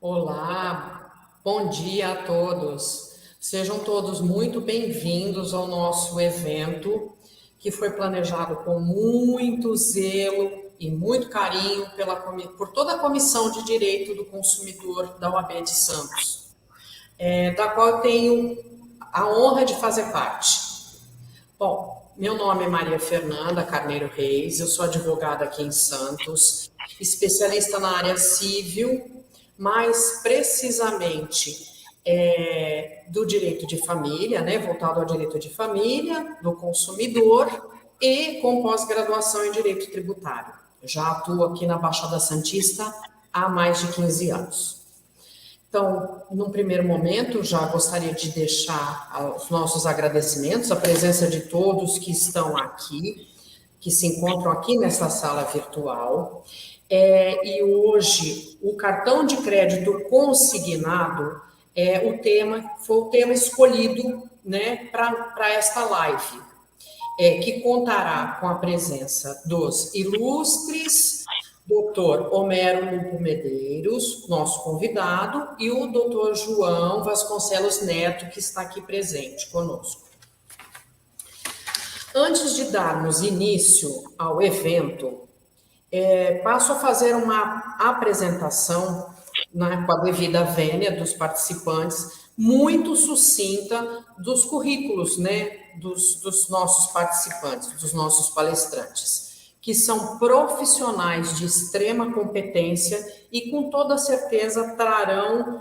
Olá, bom dia a todos. Sejam todos muito bem-vindos ao nosso evento, que foi planejado com muito zelo e muito carinho por toda a Comissão de Direito do Consumidor da OAB de Santos, da qual eu tenho a honra de fazer parte. Bom, meu nome é Maria Fernanda Carneiro Reis, eu sou advogada aqui em Santos, especialista na área civil, mais precisamente do direito de família, né, voltado ao direito de família, do consumidor e com pós-graduação em direito tributário. Eu já atuo aqui na Baixada Santista há mais de 15 anos. Então, num primeiro momento, já gostaria de deixar os nossos agradecimentos, a presença de todos que estão aqui, que se encontram aqui nessa sala virtual. E hoje, o cartão de crédito consignado foi o tema escolhido, né, para esta live, que contará com a presença dos ilustres Dr. Homero Lupo Medeiros, nosso convidado, e o Dr. João Vasconcelos Neto, que está aqui presente conosco. Antes de darmos início ao evento, passo a fazer uma apresentação, né, com a devida vênia dos participantes, muito sucinta dos currículos, né, dos nossos participantes, dos nossos palestrantes, que são profissionais de extrema competência e, com toda certeza, trarão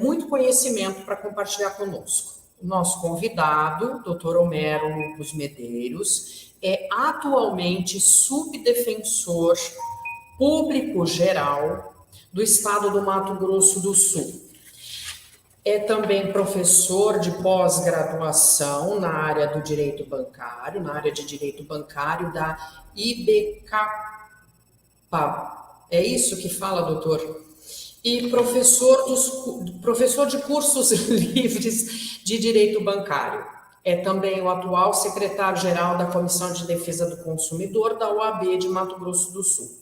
muito conhecimento para compartilhar conosco. O nosso convidado, Dr. Homero Lupos Medeiros, é atualmente subdefensor público geral do estado do Mato Grosso do Sul. É também professor de pós-graduação na área do direito bancário, na área de direito bancário da IBCAPA. É isso que fala, doutor? E professor de cursos livres de direito bancário. É também o atual secretário-geral da Comissão de Defesa do Consumidor da OAB de Mato Grosso do Sul.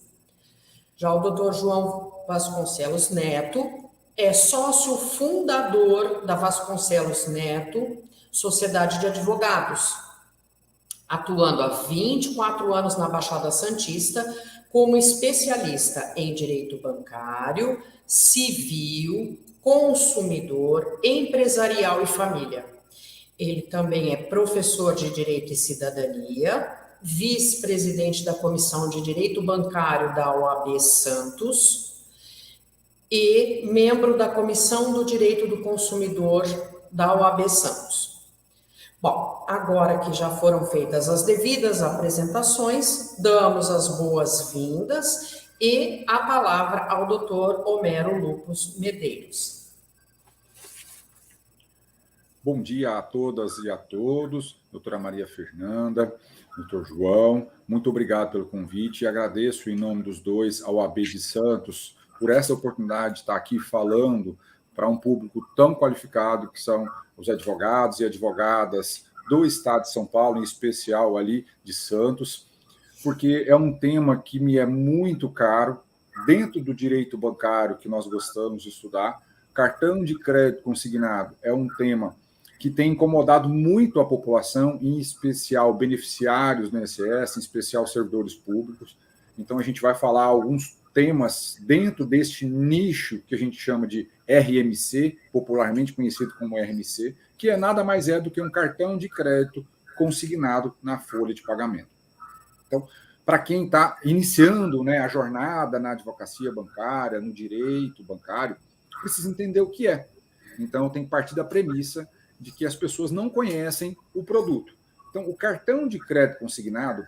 Já o doutor João Vasconcelos Neto é sócio fundador da Vasconcelos Neto Sociedade de Advogados, atuando há 24 anos na Baixada Santista como especialista em direito bancário, civil, consumidor, empresarial e família. Ele também é professor de Direito e Cidadania, vice-presidente da Comissão de Direito Bancário da OAB Santos e membro da Comissão do Direito do Consumidor da OAB Santos. Bom, agora que já foram feitas as devidas apresentações, damos as boas-vindas e a palavra ao Dr. Homero Lupos Medeiros. Bom dia a todas e a todos, doutora Maria Fernanda, doutor João, muito obrigado pelo convite e agradeço em nome dos dois ao OAB de Santos por essa oportunidade de estar aqui falando para um público tão qualificado que são os advogados e advogadas do Estado de São Paulo, em especial ali de Santos, porque é um tema que me é muito caro dentro do direito bancário que nós gostamos de estudar. Cartão de crédito consignado é um tema que tem incomodado muito a população, em especial beneficiários do INSS, em especial servidores públicos. Então, a gente vai falar alguns temas dentro deste nicho que a gente chama de RMC, popularmente conhecido como RMC, que é nada mais do que um cartão de crédito consignado na folha de pagamento. Então, para quem está iniciando, né, a jornada na advocacia bancária, no direito bancário, precisa entender o que é. Então, tem que partir da premissa de que as pessoas não conhecem o produto. Então, o cartão de crédito consignado,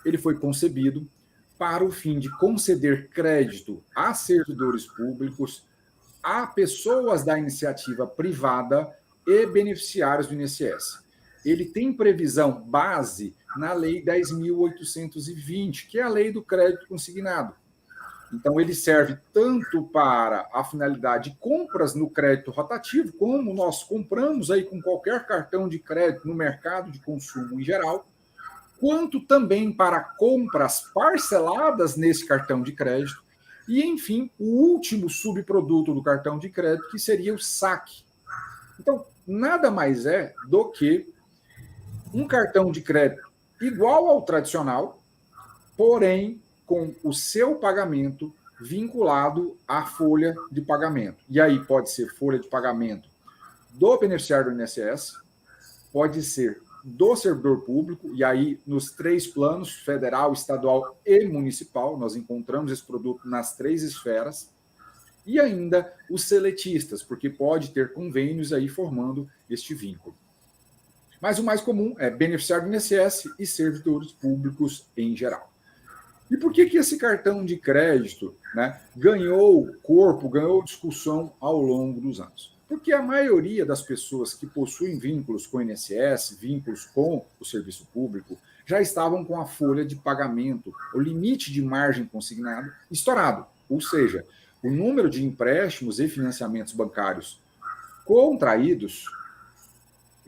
ele foi concebido para o fim de conceder crédito a servidores públicos, a pessoas da iniciativa privada e beneficiários do INSS. Ele tem previsão base na Lei 10.820, que é a Lei do Crédito Consignado. Então, ele serve tanto para a finalidade de compras no crédito rotativo, como nós compramos aí com qualquer cartão de crédito no mercado de consumo em geral, quanto também para compras parceladas nesse cartão de crédito E, enfim, o último subproduto do cartão de crédito, que seria o saque. Então, nada mais é do que um cartão de crédito igual ao tradicional, porém com o seu pagamento vinculado à folha de pagamento. E aí pode ser folha de pagamento do beneficiário do INSS, pode ser do servidor público, e aí nos 3 planos, federal, estadual e municipal, nós encontramos esse produto nas 3 esferas, e ainda os seletistas, porque pode ter convênios aí formando este vínculo. Mas o mais comum é beneficiário do INSS e servidores públicos em geral. E por que esse cartão de crédito, né, ganhou corpo, ganhou discussão ao longo dos anos? Porque a maioria das pessoas que possuem vínculos com o INSS, vínculos com o serviço público, já estavam com a folha de pagamento, o limite de margem consignado estourado. Ou seja, o número de empréstimos e financiamentos bancários contraídos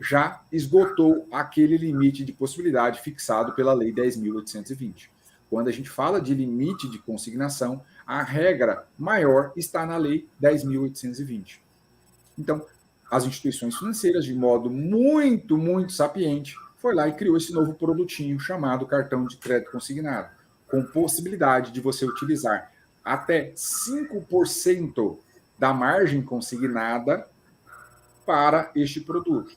já esgotou aquele limite de possibilidade fixado pela Lei 10.820. Quando a gente fala de limite de consignação, a regra maior está na Lei 10.820. Então, as instituições financeiras, de modo muito, muito sapiente, foi lá e criou esse novo produtinho chamado cartão de crédito consignado, com possibilidade de você utilizar até 5% da margem consignada para este produto.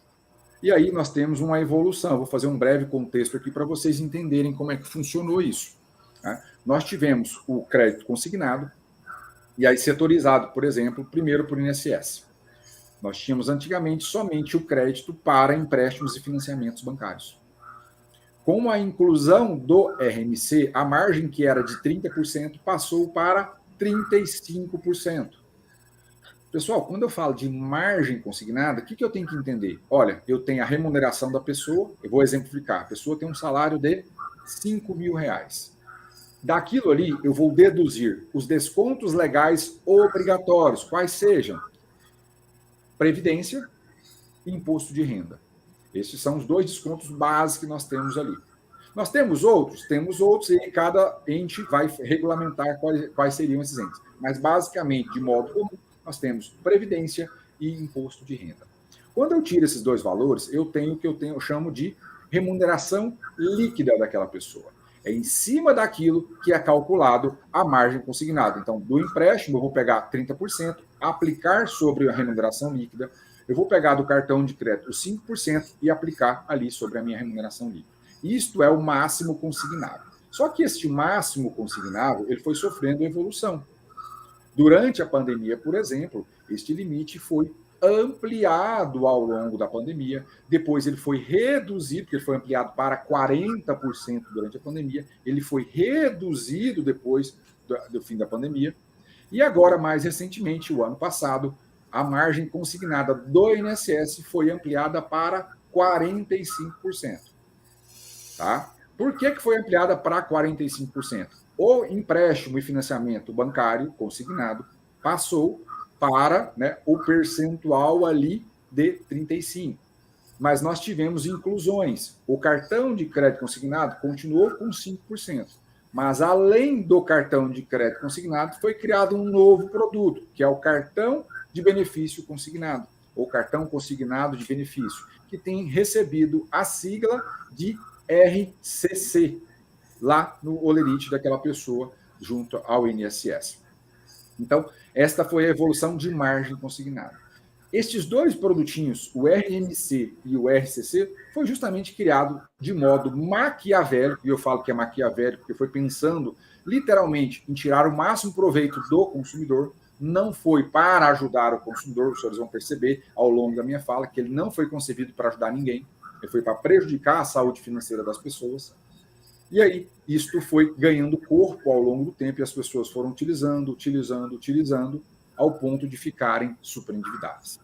E aí nós temos uma evolução. Vou fazer um breve contexto aqui para vocês entenderem como é que funcionou isso. Tá? Nós tivemos o crédito consignado, e aí setorizado, por exemplo, primeiro por INSS. Nós tínhamos antigamente somente o crédito para empréstimos e financiamentos bancários. Com a inclusão do RMC, a margem que era de 30% passou para 35%. Pessoal, quando eu falo de margem consignada, o que eu tenho que entender? Olha, eu tenho a remuneração da pessoa, eu vou exemplificar, a pessoa tem um salário de R$5.000. Daquilo ali, eu vou deduzir os descontos legais obrigatórios, quais sejam Previdência e Imposto de Renda. Esses são os 2 descontos básicos que nós temos ali. Nós temos outros, e cada ente vai regulamentar quais seriam esses entes. Mas, basicamente, de modo comum, nós temos Previdência e Imposto de Renda. Quando eu tiro esses 2 valores, eu tenho o que eu chamo de remuneração líquida daquela pessoa. É em cima daquilo que é calculado a margem consignada. Então, do empréstimo, eu vou pegar 30%, aplicar sobre a remuneração líquida, eu vou pegar do cartão de crédito os 5% e aplicar ali sobre a minha remuneração líquida. Isto é o máximo consignado. Só que este máximo consignado, ele foi sofrendo evolução. Durante a pandemia, por exemplo, este limite foi ampliado ao longo da pandemia, depois ele foi reduzido, porque ele foi ampliado para 40% durante a pandemia, ele foi reduzido depois do fim da pandemia, e agora, mais recentemente, o ano passado, a margem consignada do INSS foi ampliada para 45%. Tá? Por que foi ampliada para 45%? O empréstimo e financiamento bancário consignado passou para, né, o percentual ali de 35%. Mas nós tivemos inclusões. O cartão de crédito consignado continuou com 5%. Mas, além do cartão de crédito consignado, foi criado um novo produto, que é o cartão de benefício consignado, ou cartão consignado de benefício, que tem recebido a sigla de RCC, lá no olerite daquela pessoa, junto ao INSS. Então, esta foi a evolução de margem consignada. Estes 2 produtinhos, o RMC e o RCC, foi justamente criado de modo maquiavélico, e eu falo que é maquiavélico porque foi pensando literalmente em tirar o máximo proveito do consumidor, não foi para ajudar o consumidor, os senhores vão perceber ao longo da minha fala que ele não foi concebido para ajudar ninguém, ele foi para prejudicar a saúde financeira das pessoas. E aí, isto foi ganhando corpo ao longo do tempo e as pessoas foram utilizando, ao ponto de ficarem superendividadas.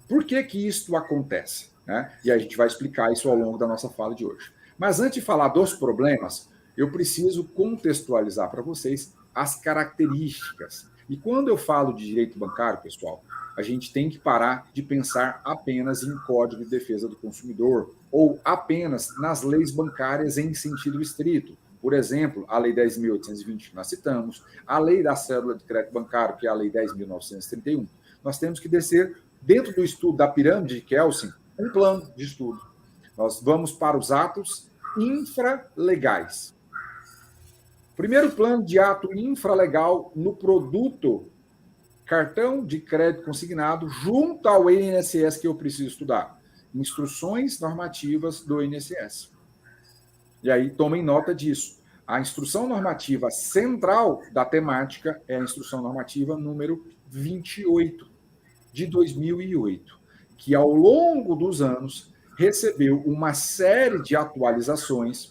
Por que isto acontece? Né? E a gente vai explicar isso ao longo da nossa fala de hoje. Mas antes de falar dos problemas, eu preciso contextualizar para vocês as características. E quando eu falo de direito bancário, pessoal, a gente tem que parar de pensar apenas em Código de Defesa do Consumidor ou apenas nas leis bancárias em sentido estrito. Por exemplo, a Lei 10.820, que nós citamos, a Lei da Cédula de Crédito Bancário, que é a Lei 10.931. Nós temos que descer, dentro do estudo da pirâmide de Kelsen, um plano de estudo. Nós vamos para os atos infralegais. Primeiro plano de ato infralegal no produto cartão de crédito consignado junto ao INSS que eu preciso estudar. Instruções normativas do INSS. E aí, tomem nota disso. A instrução normativa central da temática é a instrução normativa número 28, de 2008, que ao longo dos anos recebeu uma série de atualizações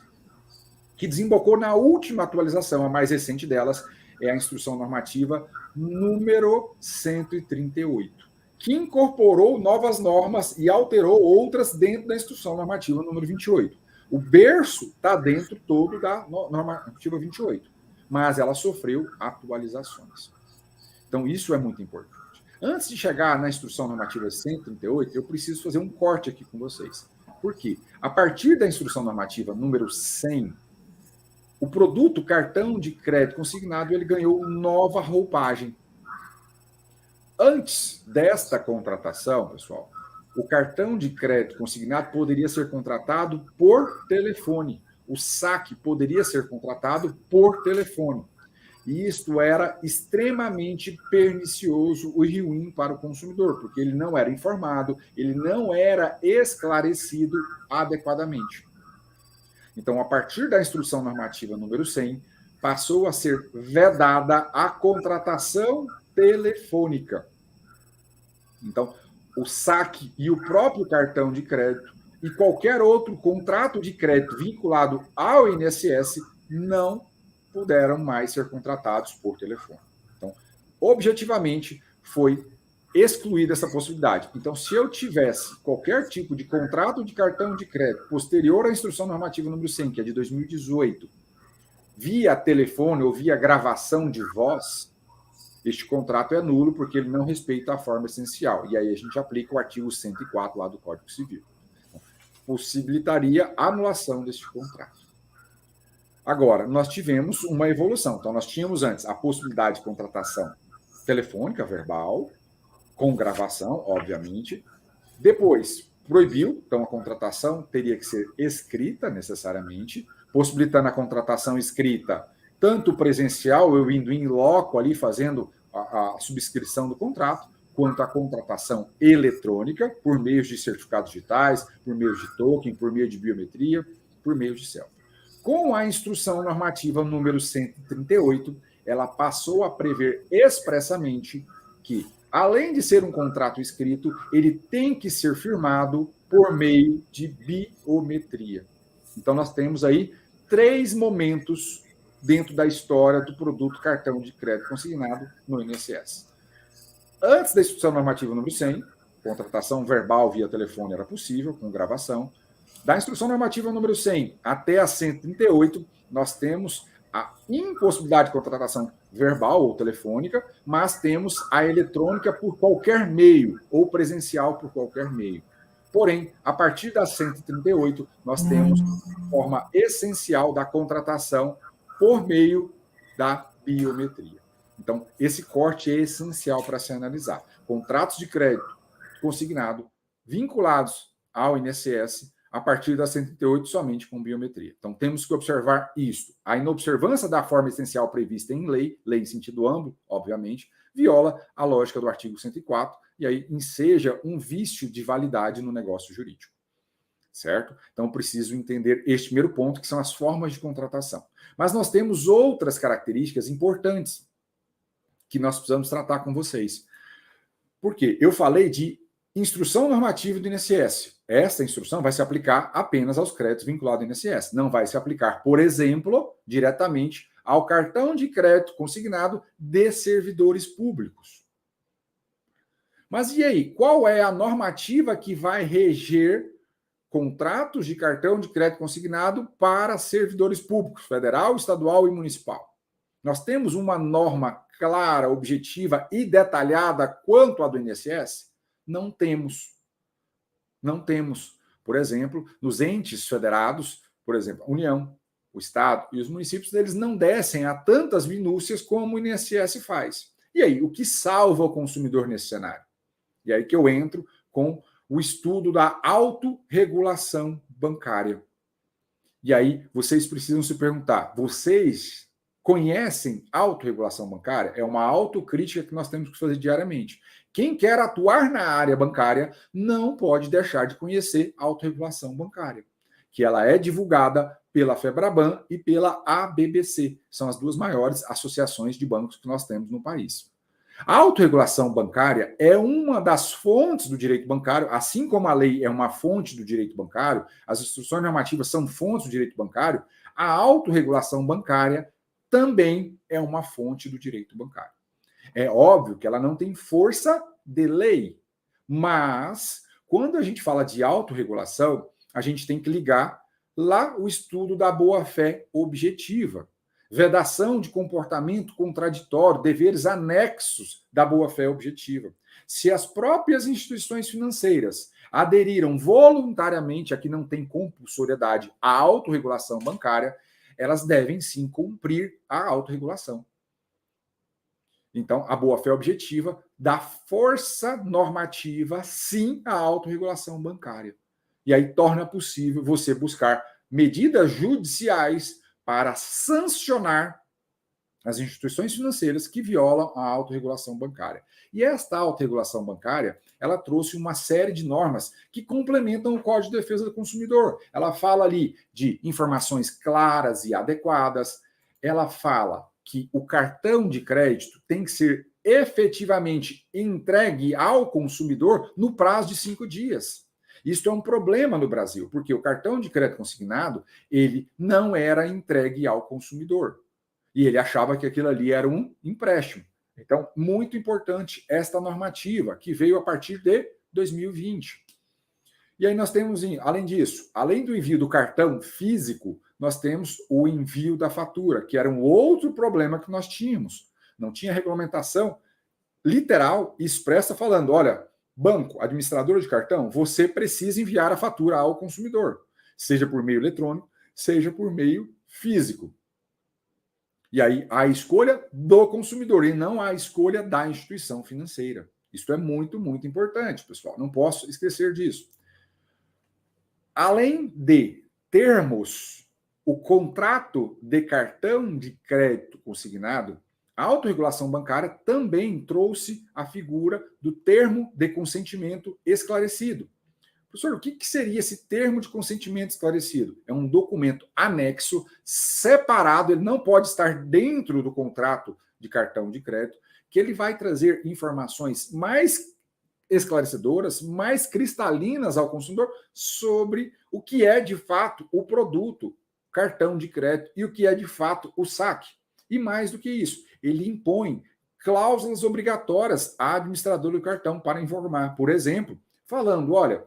que desembocou na última atualização, a mais recente delas, é a instrução normativa número 138, que incorporou novas normas e alterou outras dentro da instrução normativa número 28. O berço está dentro todo da normativa 28, mas ela sofreu atualizações. Então, isso é muito importante. Antes de chegar na instrução normativa 138, eu preciso fazer um corte aqui com vocês. Por quê? A partir da instrução normativa número 100, o produto cartão de crédito consignado ele ganhou nova roupagem. Antes desta contratação, pessoal, o cartão de crédito consignado poderia ser contratado por telefone. O saque poderia ser contratado por telefone. E isto era extremamente pernicioso e ruim para o consumidor, porque ele não era informado, ele não era esclarecido adequadamente. Então, a partir da instrução normativa número 100, passou a ser vedada a contratação telefônica. Então, o saque e o próprio cartão de crédito e qualquer outro contrato de crédito vinculado ao INSS não puderam mais ser contratados por telefone. Então, objetivamente, foi excluída essa possibilidade. Então, se eu tivesse qualquer tipo de contrato de cartão de crédito posterior à instrução normativa número 100, que é de 2018, via telefone ou via gravação de voz, este contrato é nulo porque ele não respeita a forma essencial. E aí a gente aplica o artigo 104 lá do Código Civil. Possibilitaria a anulação deste contrato. Agora, nós tivemos uma evolução. Então, nós tínhamos antes a possibilidade de contratação telefônica, verbal, com gravação, obviamente. Depois, proibiu, então a contratação teria que ser escrita necessariamente, possibilitando a contratação escrita, tanto presencial, eu indo em loco ali fazendo a subscrição do contrato, quanto a contratação eletrônica, por meio de certificados digitais, por meio de token, por meio de biometria, por meio de selfie. Com a instrução normativa número 138, ela passou a prever expressamente que, além de ser um contrato escrito, ele tem que ser firmado por meio de biometria. Então, nós temos aí 3 momentos dentro da história do produto cartão de crédito consignado no INSS. Antes da instrução normativa número 100, contratação verbal via telefone era possível, com gravação. Da instrução normativa número 100 até a 138, nós temos a impossibilidade de contratação verbal ou telefônica, mas temos a eletrônica por qualquer meio, ou presencial por qualquer meio. Porém, a partir da 138, nós temos a forma essencial da contratação por meio da biometria. Então, esse corte é essencial para se analisar. Contratos de crédito consignado vinculados ao INSS a partir da 138 somente com biometria. Então, temos que observar isso. A inobservância da forma essencial prevista em lei em sentido amplo, obviamente, viola a lógica do artigo 104 e aí enseja um vício de validade no negócio jurídico. Certo? Então, preciso entender este primeiro ponto, que são as formas de contratação. Mas nós temos outras características importantes que nós precisamos tratar com vocês. Por quê? Eu falei de instrução normativa do INSS. Essa instrução vai se aplicar apenas aos créditos vinculados ao INSS. Não vai se aplicar, por exemplo, diretamente ao cartão de crédito consignado de servidores públicos. Mas e aí? Qual é a normativa que vai reger contratos de cartão de crédito consignado para servidores públicos, federal, estadual e municipal? Nós temos uma norma clara, objetiva e detalhada quanto à do INSS? Não temos. Não temos. Por exemplo, nos entes federados, por exemplo, União, o Estado e os municípios, eles não descem a tantas minúcias como o INSS faz. E aí, o que salva o consumidor nesse cenário? E aí que eu entro com o estudo da autorregulação bancária. E aí, vocês precisam se perguntar, vocês conhecem autorregulação bancária? É uma autocrítica que nós temos que fazer diariamente. Quem quer atuar na área bancária não pode deixar de conhecer a autorregulação bancária, que ela é divulgada pela FEBRABAN e pela ABBC. São as duas maiores associações de bancos que nós temos no país. A autorregulação bancária é uma das fontes do direito bancário, assim como a lei é uma fonte do direito bancário, as instruções normativas são fontes do direito bancário, a autorregulação bancária também é uma fonte do direito bancário. É óbvio que ela não tem força de lei, mas quando a gente fala de autorregulação, a gente tem que ligar lá o estudo da boa-fé objetiva, vedação de comportamento contraditório, deveres anexos da boa-fé objetiva. Se as próprias instituições financeiras aderiram voluntariamente, aqui não tem compulsoriedade, à autorregulação bancária, elas devem sim cumprir a autorregulação. Então, a boa-fé objetiva dá força normativa, sim, à autorregulação bancária. E aí torna possível você buscar medidas judiciais para sancionar as instituições financeiras que violam a autorregulação bancária. E esta autorregulação bancária, ela trouxe uma série de normas que complementam o Código de Defesa do Consumidor. Ela fala ali de informações claras e adequadas, ela fala que o cartão de crédito tem que ser efetivamente entregue ao consumidor no prazo de 5 dias. Isso é um problema no Brasil, porque o cartão de crédito consignado, ele não era entregue ao consumidor. E ele achava que aquilo ali era um empréstimo. Então, muito importante esta normativa, que veio a partir de 2020. E aí nós temos, além disso, além do envio do cartão físico, nós temos o envio da fatura, que era um outro problema que nós tínhamos. Não tinha regulamentação literal e expressa falando, olha, banco, administradora de cartão, você precisa enviar a fatura ao consumidor, seja por meio eletrônico, seja por meio físico. E aí a escolha do consumidor e não a escolha da instituição financeira. Isso é muito, muito importante, pessoal. Não posso esquecer disso. Além de termos o contrato de cartão de crédito consignado, a autorregulação bancária também trouxe a figura do termo de consentimento esclarecido. Professor, o que seria esse termo de consentimento esclarecido? É um documento anexo, separado, ele não pode estar dentro do contrato de cartão de crédito, que ele vai trazer informações mais esclarecedoras, mais cristalinas ao consumidor sobre o que é de fato o produto cartão de crédito e o que é de fato o saque. E mais do que isso, ele impõe cláusulas obrigatórias à administradora do cartão para informar. Por exemplo, falando, olha,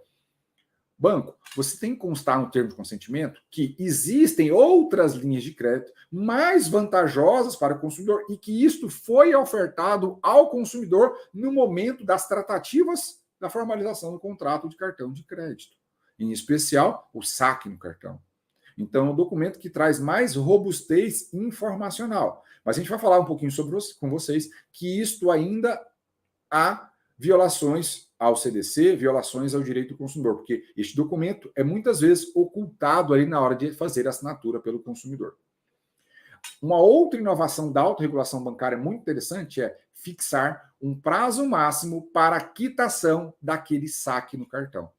banco, você tem que constar no termo de consentimento que existem outras linhas de crédito mais vantajosas para o consumidor e que isto foi ofertado ao consumidor no momento das tratativas da formalização do contrato de cartão de crédito, em especial o saque no cartão. Então, é um documento que traz mais robustez informacional. Mas a gente vai falar um pouquinho com vocês que isto ainda há violações ao CDC, violações ao direito do consumidor, porque este documento é muitas vezes ocultado ali na hora de fazer a assinatura pelo consumidor. Uma outra inovação da autorregulação bancária muito interessante é fixar um prazo máximo para a quitação daquele saque no cartão.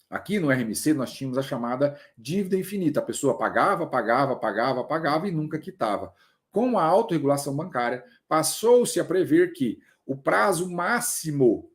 Aqui no RMC nós tínhamos a chamada dívida infinita. A pessoa pagava e nunca quitava. Com a autorregulação bancária, passou-se a prever que o prazo máximo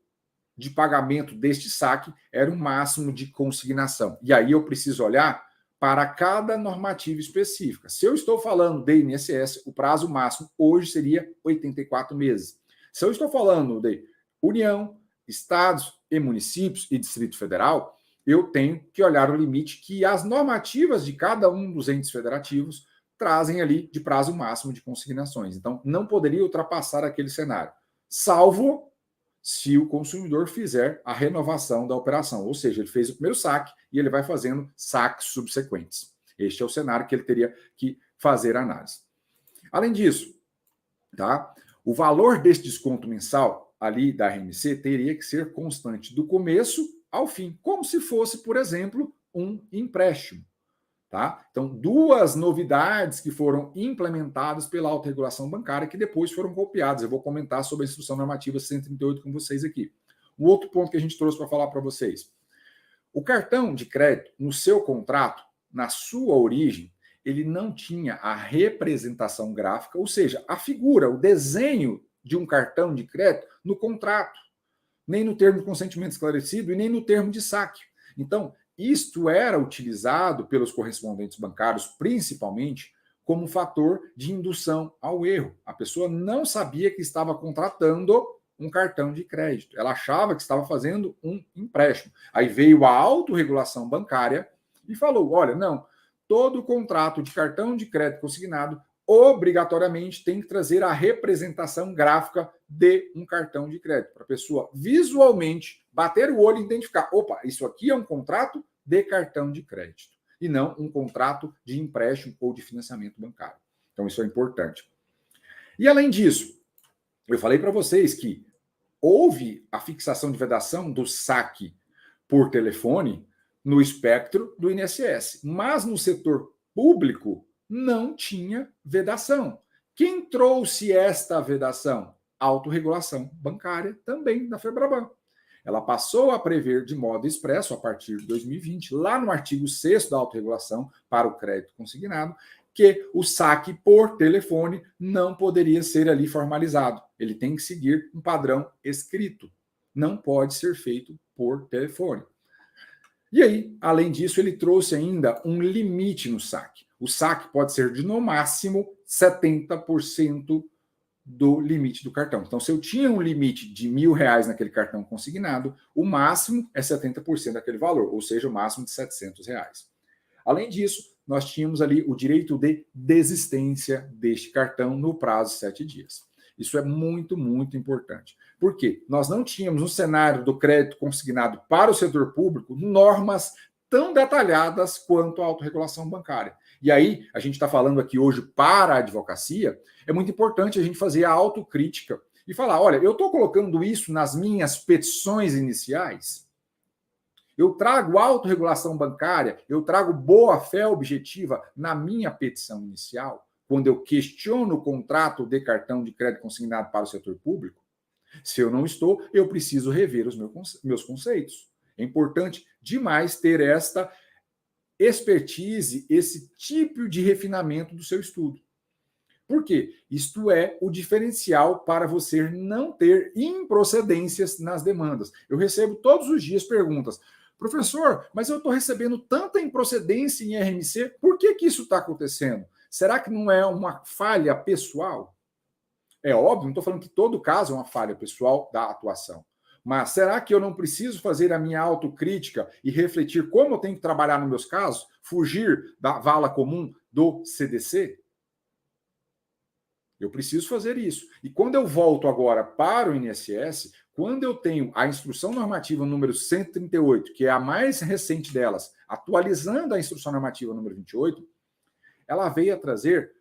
de pagamento deste saque era o máximo de consignação. E aí eu preciso olhar para cada normativa específica. Se eu estou falando de INSS, o prazo máximo hoje seria 84 meses. Se eu estou falando de União, estados e municípios e Distrito Federal, eu tenho que olhar o limite que as normativas de cada um dos entes federativos trazem ali de prazo máximo de consignações. Então, não poderia ultrapassar aquele cenário, salvo se o consumidor fizer a renovação da operação, ou seja, ele fez o primeiro saque e ele vai fazendo saques subsequentes. Este é o cenário que ele teria que fazer a análise. Além disso, tá? O valor desse desconto mensal ali da RMC teria que ser constante do começo ao fim, como se fosse, por exemplo, um empréstimo. Tá? Então, duas novidades que foram implementadas pela autorregulação bancária que depois foram copiadas. Eu vou comentar sobre a Instrução Normativa 138 com vocês aqui. Um outro ponto que a gente trouxe para falar para vocês. O cartão de crédito, no seu contrato, na sua origem, ele não tinha a representação gráfica, ou seja, a figura, o desenho de um cartão de crédito no contrato, nem no termo de consentimento esclarecido e nem no termo de saque. Então, isto era utilizado pelos correspondentes bancários, principalmente, como fator de indução ao erro. A pessoa não sabia que estava contratando um cartão de crédito. Ela achava que estava fazendo um empréstimo. Aí veio a autorregulação bancária e falou, olha, não, todo contrato de cartão de crédito consignado obrigatoriamente tem que trazer a representação gráfica de um cartão de crédito, para a pessoa visualmente bater o olho e identificar, opa, isso aqui é um contrato de cartão de crédito, e não um contrato de empréstimo ou de financiamento bancário. Então, isso é importante. E, além disso, eu falei para vocês que houve a fixação de vedação do saque por telefone no espectro do INSS, mas no setor público não tinha vedação. Quem trouxe esta vedação? A autorregulação bancária também da FEBRABAN. Ela passou a prever de modo expresso, a partir de 2020, lá no artigo 6º da autorregulação para o crédito consignado, que o saque por telefone não poderia ser ali formalizado. Ele tem que seguir um padrão escrito. Não pode ser feito por telefone. E aí, além disso, ele trouxe ainda um limite no saque. O saque pode ser de, no máximo, 70% do limite do cartão. Então, se eu tinha um limite de R$1.000 naquele cartão consignado, o máximo é 70% daquele valor, ou seja, o máximo de R$700. Além disso, nós tínhamos ali o direito de desistência deste cartão no prazo de 7 dias. Isso é muito, muito importante. Por quê? Nós não tínhamos no cenário do crédito consignado para o setor público normas tão detalhadas quanto a autorregulação bancária. E aí, a gente está falando aqui hoje para a advocacia, é muito importante a gente fazer a autocrítica e falar, olha, eu estou colocando isso nas minhas petições iniciais? Eu trago autorregulação bancária, eu trago boa-fé objetiva na minha petição inicial? Quando eu questiono o contrato de cartão de crédito consignado para o setor público? Se eu não estou, eu preciso rever os meus conceitos. É importante demais ter esta expertise, esse tipo de refinamento do seu estudo. Por quê? Isto é o diferencial para você não ter improcedências nas demandas. Eu recebo todos os dias perguntas, professor, mas eu estou recebendo tanta improcedência em RMC, por que isso está acontecendo? Será que não é uma falha pessoal? É óbvio, não estou falando que todo caso é uma falha pessoal da atuação. Mas será que eu não preciso fazer a minha autocrítica e refletir como eu tenho que trabalhar nos meus casos? Fugir da vala comum do CDC? Eu preciso fazer isso. E quando eu volto agora para o INSS, quando eu tenho a Instrução Normativa número 138, que é a mais recente delas, atualizando a Instrução Normativa número 28, ela veio a trazer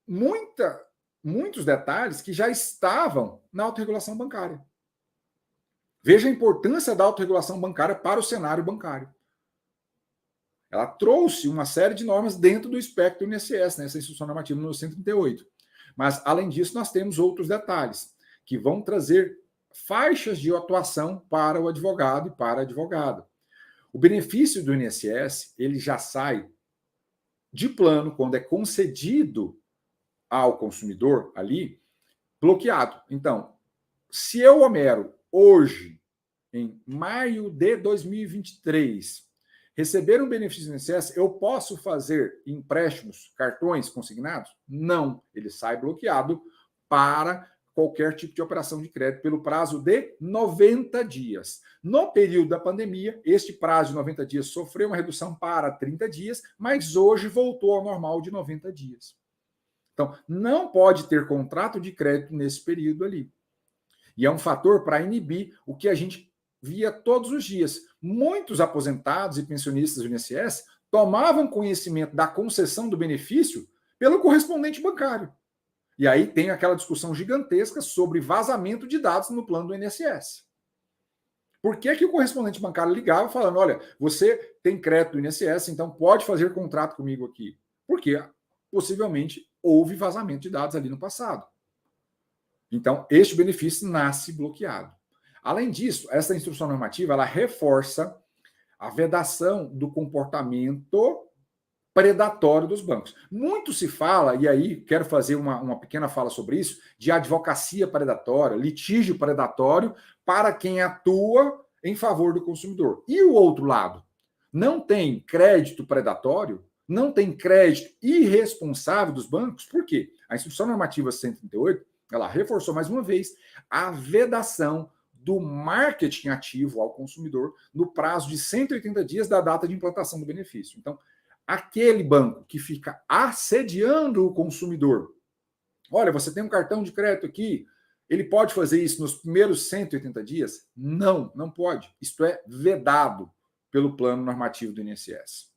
muitos detalhes que já estavam na autorregulação bancária. Veja a importância da autorregulação bancária para o cenário bancário. Ela trouxe uma série de normas dentro do espectro do INSS, nessa Instrução Normativa número 138. Mas, além disso, nós temos outros detalhes que vão trazer faixas de atuação para o advogado e para a advogada. O benefício do INSS, ele já sai de plano, quando é concedido ao consumidor ali, bloqueado. Então, se eu, Homero, hoje, em maio de 2023, receber um benefício do INSS, eu posso fazer empréstimos, cartões consignados? Não, ele sai bloqueado para qualquer tipo de operação de crédito pelo prazo de 90 dias. No período da pandemia, este prazo de 90 dias sofreu uma redução para 30 dias, mas hoje voltou ao normal de 90 dias. Então, não pode ter contrato de crédito nesse período ali. E é um fator para inibir o que a gente via todos os dias. Muitos aposentados e pensionistas do INSS tomavam conhecimento da concessão do benefício pelo correspondente bancário. E aí tem aquela discussão gigantesca sobre vazamento de dados no plano do INSS. Por que que o correspondente bancário ligava falando, olha, você tem crédito do INSS, então pode fazer contrato comigo aqui? Porque possivelmente houve vazamento de dados ali no passado. Então, este benefício nasce bloqueado. Além disso, essa instrução normativa, ela reforça a vedação do comportamento predatório dos bancos. Muito se fala, e aí quero fazer uma pequena fala sobre isso, de advocacia predatória, litígio predatório para quem atua em favor do consumidor. E o outro lado? Não tem crédito predatório, não tem crédito irresponsável dos bancos, por quê? A instrução normativa 138, ela reforçou mais uma vez a vedação do marketing ativo ao consumidor no prazo de 180 dias da data de implantação do benefício. Então, aquele banco que fica assediando o consumidor, olha, você tem um cartão de crédito aqui, ele pode fazer isso nos primeiros 180 dias? Não, não pode. Isto é vedado pelo plano normativo do INSS.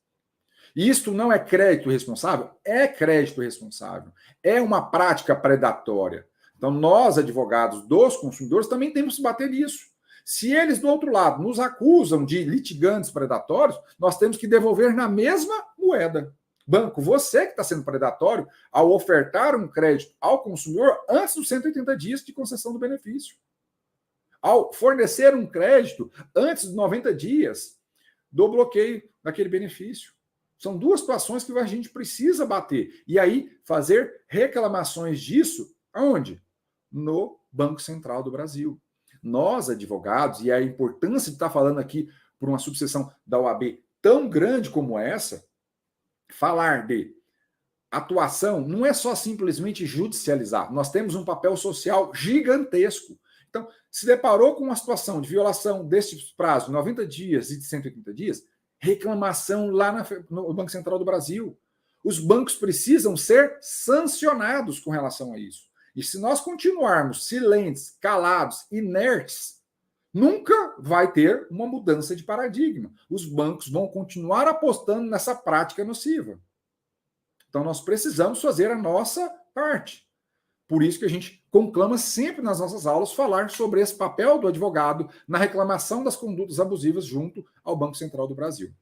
E isto não é crédito responsável? É crédito responsável. É uma prática predatória. Então, nós, advogados dos consumidores, também temos que bater nisso. Se eles, do outro lado, nos acusam de litigantes predatórios, nós temos que devolver na mesma moeda. Banco, você que está sendo predatório ao ofertar um crédito ao consumidor antes dos 180 dias de concessão do benefício. Ao fornecer um crédito antes dos 90 dias do bloqueio daquele benefício. São duas situações que a gente precisa bater. E aí, fazer reclamações disso, aonde? No Banco Central do Brasil. Nós, advogados, e a importância de estar falando aqui por uma subseção da OAB tão grande como essa, falar de atuação não é só simplesmente judicializar. Nós temos um papel social gigantesco. Então, se deparou com uma situação de violação desses prazos, 90 dias e de 180 dias, reclamação lá no Banco Central do Brasil. Os bancos precisam ser sancionados com relação a isso. E se nós continuarmos silentes, calados, inertes, nunca vai ter uma mudança de paradigma. Os bancos vão continuar apostando nessa prática nociva. Então, nós precisamos fazer a nossa parte. Por isso que a gente conclama sempre nas nossas aulas falar sobre esse papel do advogado na reclamação das condutas abusivas junto ao Banco Central do Brasil.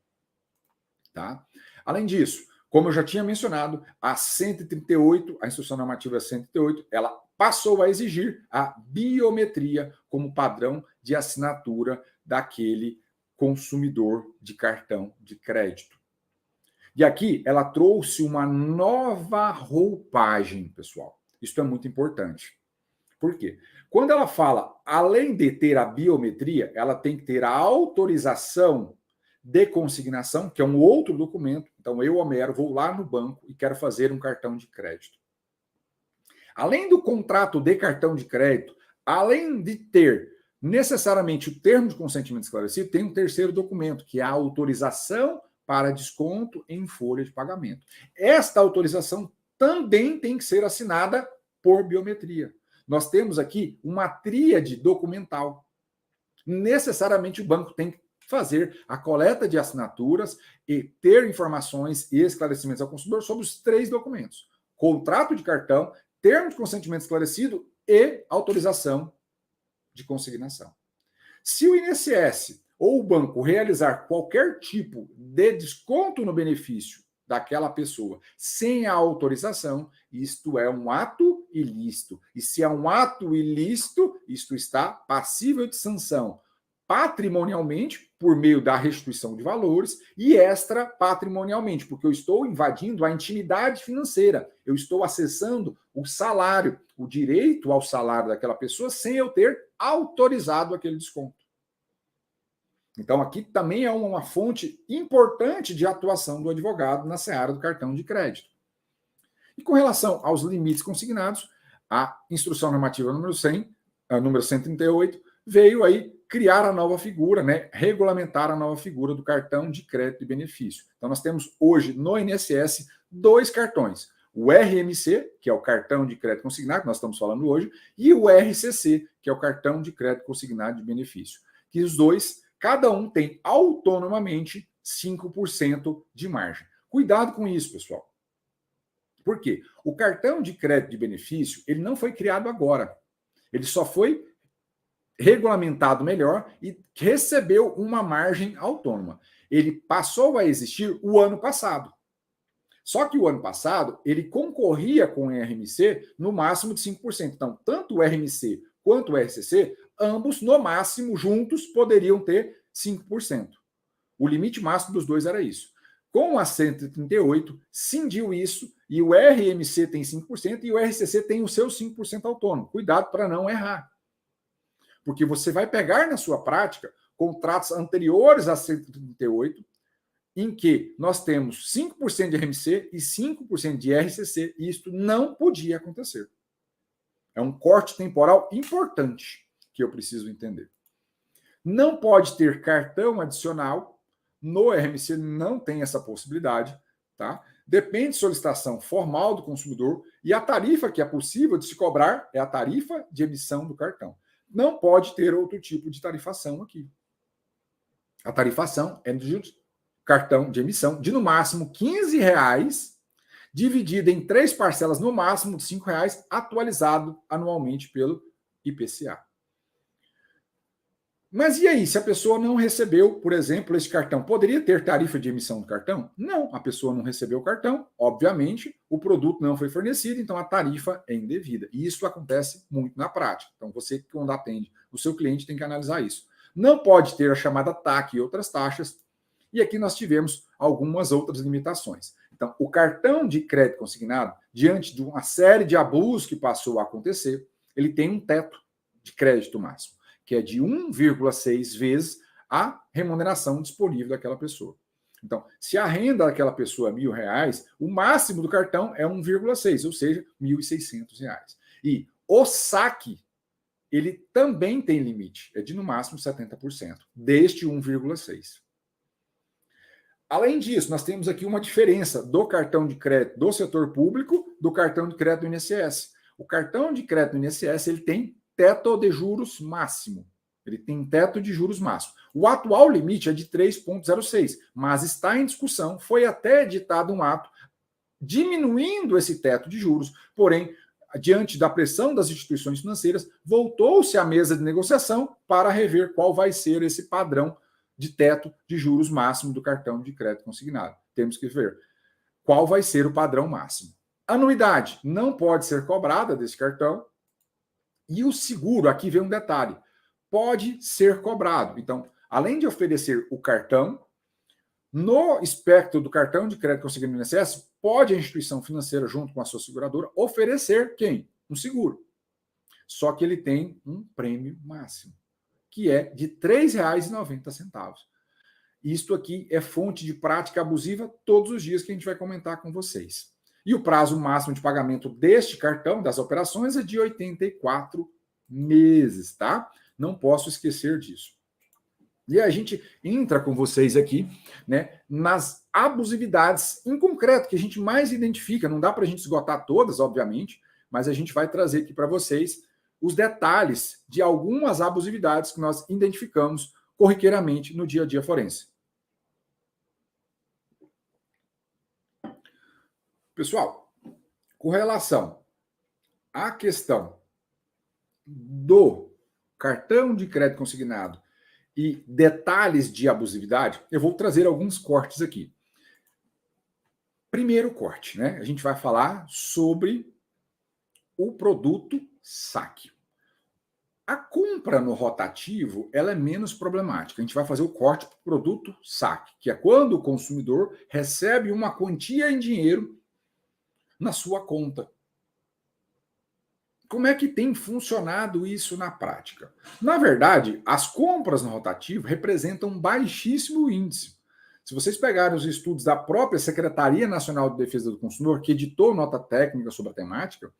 Tá? Além disso, como eu já tinha mencionado, a 138, a instrução normativa 138, ela passou a exigir a biometria como padrão de assinatura daquele consumidor de cartão de crédito. E aqui ela trouxe uma nova roupagem, pessoal. Isso é muito importante. Por quê? Quando ela fala, além de ter a biometria, ela tem que ter a autorização de consignação, que é um outro documento. Então, eu, Homero, vou lá no banco e quero fazer um cartão de crédito. Além do contrato de cartão de crédito, além de ter necessariamente o termo de consentimento esclarecido, tem um terceiro documento, que é a autorização para desconto em folha de pagamento. Esta autorização também tem que ser assinada por biometria. Nós temos aqui uma tríade documental. Necessariamente o banco tem que fazer a coleta de assinaturas e ter informações e esclarecimentos ao consumidor sobre os três documentos: contrato de cartão, termo de consentimento esclarecido e autorização de consignação. Se o INSS ou o banco realizar qualquer tipo de desconto no benefício daquela pessoa sem a autorização, isto é um ato ilícito. E se é um ato ilícito, isto está passível de sanção patrimonialmente, por meio da restituição de valores, e extrapatrimonialmente, porque eu estou invadindo a intimidade financeira, eu estou acessando o salário, o direito ao salário daquela pessoa, sem eu ter autorizado aquele desconto. Então, aqui também é uma fonte importante de atuação do advogado na seara do cartão de crédito. E com relação aos limites consignados, a instrução normativa número 100, número 138, veio aí criar a nova figura, né, regulamentar a nova figura do cartão de crédito e benefício. Então, nós temos hoje no INSS 2 cartões. O RMC, que é o cartão de crédito consignado, que nós estamos falando hoje, e o RCC, que é o cartão de crédito consignado de benefício. Que os dois, cada um tem autonomamente 5% de margem. Cuidado com isso, pessoal. Por quê? O cartão de crédito de benefício, ele não foi criado agora. Ele só foi regulamentado melhor e recebeu uma margem autônoma. Ele passou a existir o ano passado. Só que o ano passado, ele concorria com o RMC no máximo de 5%. Então, tanto o RMC quanto o RCC, ambos, no máximo, juntos, poderiam ter 5%. O limite máximo dos dois era isso. Com a 138, cindiu isso, e o RMC tem 5% e o RCC tem o seu 5% autônomo. Cuidado para não errar. Porque você vai pegar na sua prática contratos anteriores a 138, em que nós temos 5% de RMC e 5% de RCC, e isto não podia acontecer. É um corte temporal importante que eu preciso entender. Não pode ter cartão adicional, no RMC não tem essa possibilidade, tá? Depende de solicitação formal do consumidor, e a tarifa que é possível de se cobrar é a tarifa de emissão do cartão. Não pode ter outro tipo de tarifação aqui. A tarifação é de cartão de emissão de no máximo R$15, dividida em 3 parcelas no máximo de R$5, atualizado anualmente pelo IPCA. Mas e aí, se a pessoa não recebeu, por exemplo, esse cartão, poderia ter tarifa de emissão do cartão? Não, a pessoa não recebeu o cartão, obviamente, o produto não foi fornecido, então a tarifa é indevida. E isso acontece muito na prática. Então, você, quando atende o seu cliente, tem que analisar isso. Não pode ter a chamada TAC e outras taxas, e aqui nós tivemos algumas outras limitações. Então, o cartão de crédito consignado, diante de uma série de abusos que passou a acontecer, ele tem um teto de crédito máximo, que é de 1,6 vezes a remuneração disponível daquela pessoa. Então, se a renda daquela pessoa é R$1.000, o máximo do cartão é 1,6, ou seja, R$1.600. E o saque, ele também tem limite, é de no máximo 70%, deste 1,6. Além disso, nós temos aqui uma diferença do cartão de crédito do setor público do cartão de crédito do INSS. O cartão de crédito do INSS, ele tem teto de juros máximo. Ele tem teto de juros máximo. O atual limite é de 3,06, mas está em discussão, foi até editado um ato diminuindo esse teto de juros, porém, diante da pressão das instituições financeiras, voltou-se à mesa de negociação para rever qual vai ser esse padrão de teto de juros máximo do cartão de crédito consignado. Temos que ver qual vai ser o padrão máximo. Anuidade não pode ser cobrada desse cartão. E o seguro, aqui vem um detalhe, pode ser cobrado. Então, além de oferecer o cartão, no espectro do cartão de crédito consignado no INSS, pode a instituição financeira, junto com a sua seguradora, oferecer quem? Um seguro. Só que ele tem um prêmio máximo, que é de R$ 3,90. Isto aqui é fonte de prática abusiva todos os dias que a gente vai comentar com vocês. E o prazo máximo de pagamento deste cartão, das operações, é de 84 meses, tá? Não posso esquecer disso. E a gente entra com vocês aqui, né, nas abusividades em concreto, que a gente mais identifica. Não dá para a gente esgotar todas, obviamente, mas a gente vai trazer aqui para vocês os detalhes de algumas abusividades que nós identificamos corriqueiramente no dia a dia forense. Pessoal, com relação à questão do cartão de crédito consignado e detalhes de abusividade, eu vou trazer alguns cortes aqui. Primeiro corte, né? A gente vai falar sobre o produto saque. A compra no rotativo, ela é menos problemática. A gente vai fazer o corte para o produto saque, que é quando o consumidor recebe uma quantia em dinheiro na sua conta. Como é que tem funcionado isso na prática? Na verdade, as compras no rotativo representam um baixíssimo índice. Se vocês pegarem os estudos da própria Secretaria Nacional de Defesa do Consumidor, que editou nota técnica sobre a temática,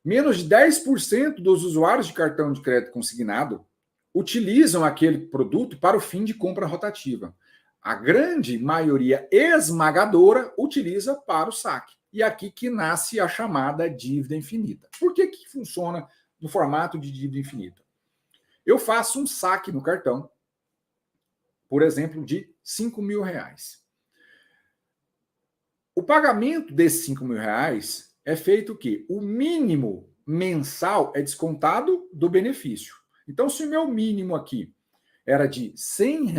menos de 10% dos usuários de cartão de crédito consignado utilizam aquele produto para o fim de compra rotativa. A grande maioria esmagadora utiliza para o saque. E aqui que nasce a chamada dívida infinita. Por que que funciona no formato de dívida infinita? Eu faço um saque no cartão, por exemplo, de R$ 5.000. O pagamento desses R$ 5.000 é feito o quê? O mínimo mensal é descontado do benefício. Então, se o meu mínimo aqui era de R$ 100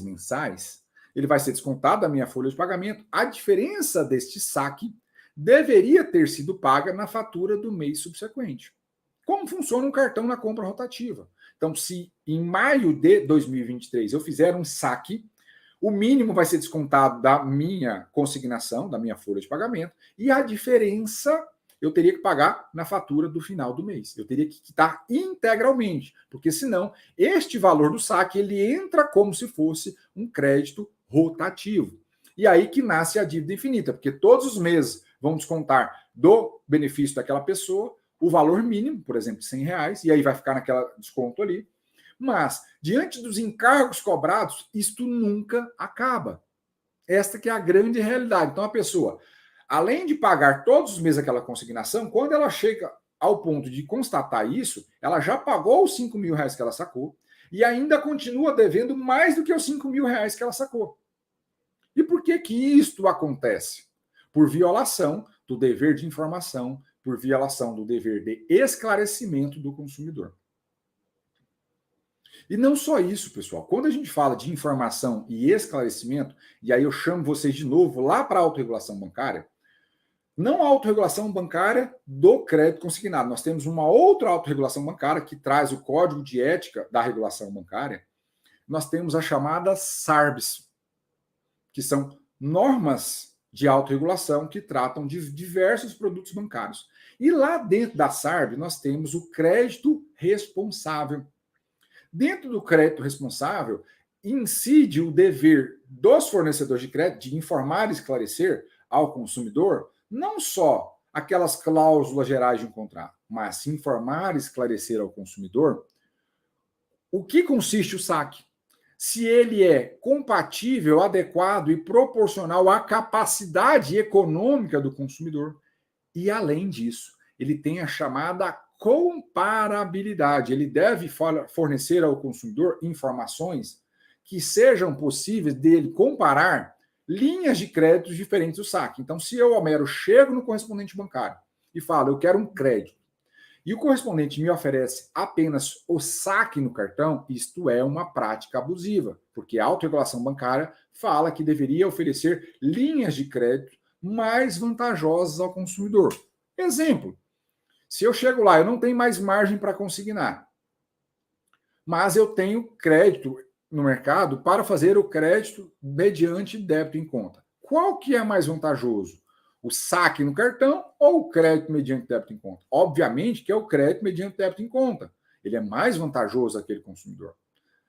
mensais, ele vai ser descontado da minha folha de pagamento. A diferença deste saque deveria ter sido paga na fatura do mês subsequente. Como funciona um cartão na compra rotativa? Então, se em maio de 2023 eu fizer um saque, o mínimo vai ser descontado da minha consignação, da minha folha de pagamento, e a diferença eu teria que pagar na fatura do final do mês. Eu teria que quitar integralmente, porque senão este valor do saque ele entra como se fosse um crédito rotativo. E aí que nasce a dívida infinita, porque todos os meses vão descontar do benefício daquela pessoa o valor mínimo, por exemplo, R$ 100, e aí vai ficar naquela desconto ali. Mas, diante dos encargos cobrados, isto nunca acaba. Esta que é a grande realidade. Então, a pessoa, além de pagar todos os meses aquela consignação, quando ela chega ao ponto de constatar isso, ela já pagou os R$ 5.000 que ela sacou e ainda continua devendo mais do que os R$ 5.000 que ela sacou. E por que que isto acontece? Por violação do dever de informação, por violação do dever de esclarecimento do consumidor. E não só isso, pessoal. Quando a gente fala de informação e esclarecimento, e aí eu chamo vocês de novo lá para a autorregulação bancária, não a autorregulação bancária do crédito consignado. Nós temos uma outra autorregulação bancária que traz o código de ética da regulação bancária. Nós temos as chamadas SARBs, que são normas de autorregulação que tratam de diversos produtos bancários. E lá dentro da SARB nós temos o crédito responsável. Dentro do crédito responsável, incide o dever dos fornecedores de crédito de informar e esclarecer ao consumidor não só aquelas cláusulas gerais de um contrato, mas informar e esclarecer ao consumidor o que consiste o saque, se ele é compatível, adequado e proporcional à capacidade econômica do consumidor. E, além disso, ele tem a chamada comparabilidade. Ele deve fornecer ao consumidor informações que sejam possíveis dele comparar linhas de créditos diferentes do saque. Então, se eu, Homero, chego no correspondente bancário e falo, eu quero um crédito, e o correspondente me oferece apenas o saque no cartão, isto é uma prática abusiva, porque a autorregulação bancária fala que deveria oferecer linhas de crédito mais vantajosas ao consumidor. Exemplo, se eu chego lá, eu não tenho mais margem para consignar, mas eu tenho crédito no mercado para fazer o crédito mediante débito em conta. Qual que é mais vantajoso? O saque no cartão ou o crédito mediante débito em conta? Obviamente que é o crédito mediante débito em conta. Ele é mais vantajoso àquele consumidor.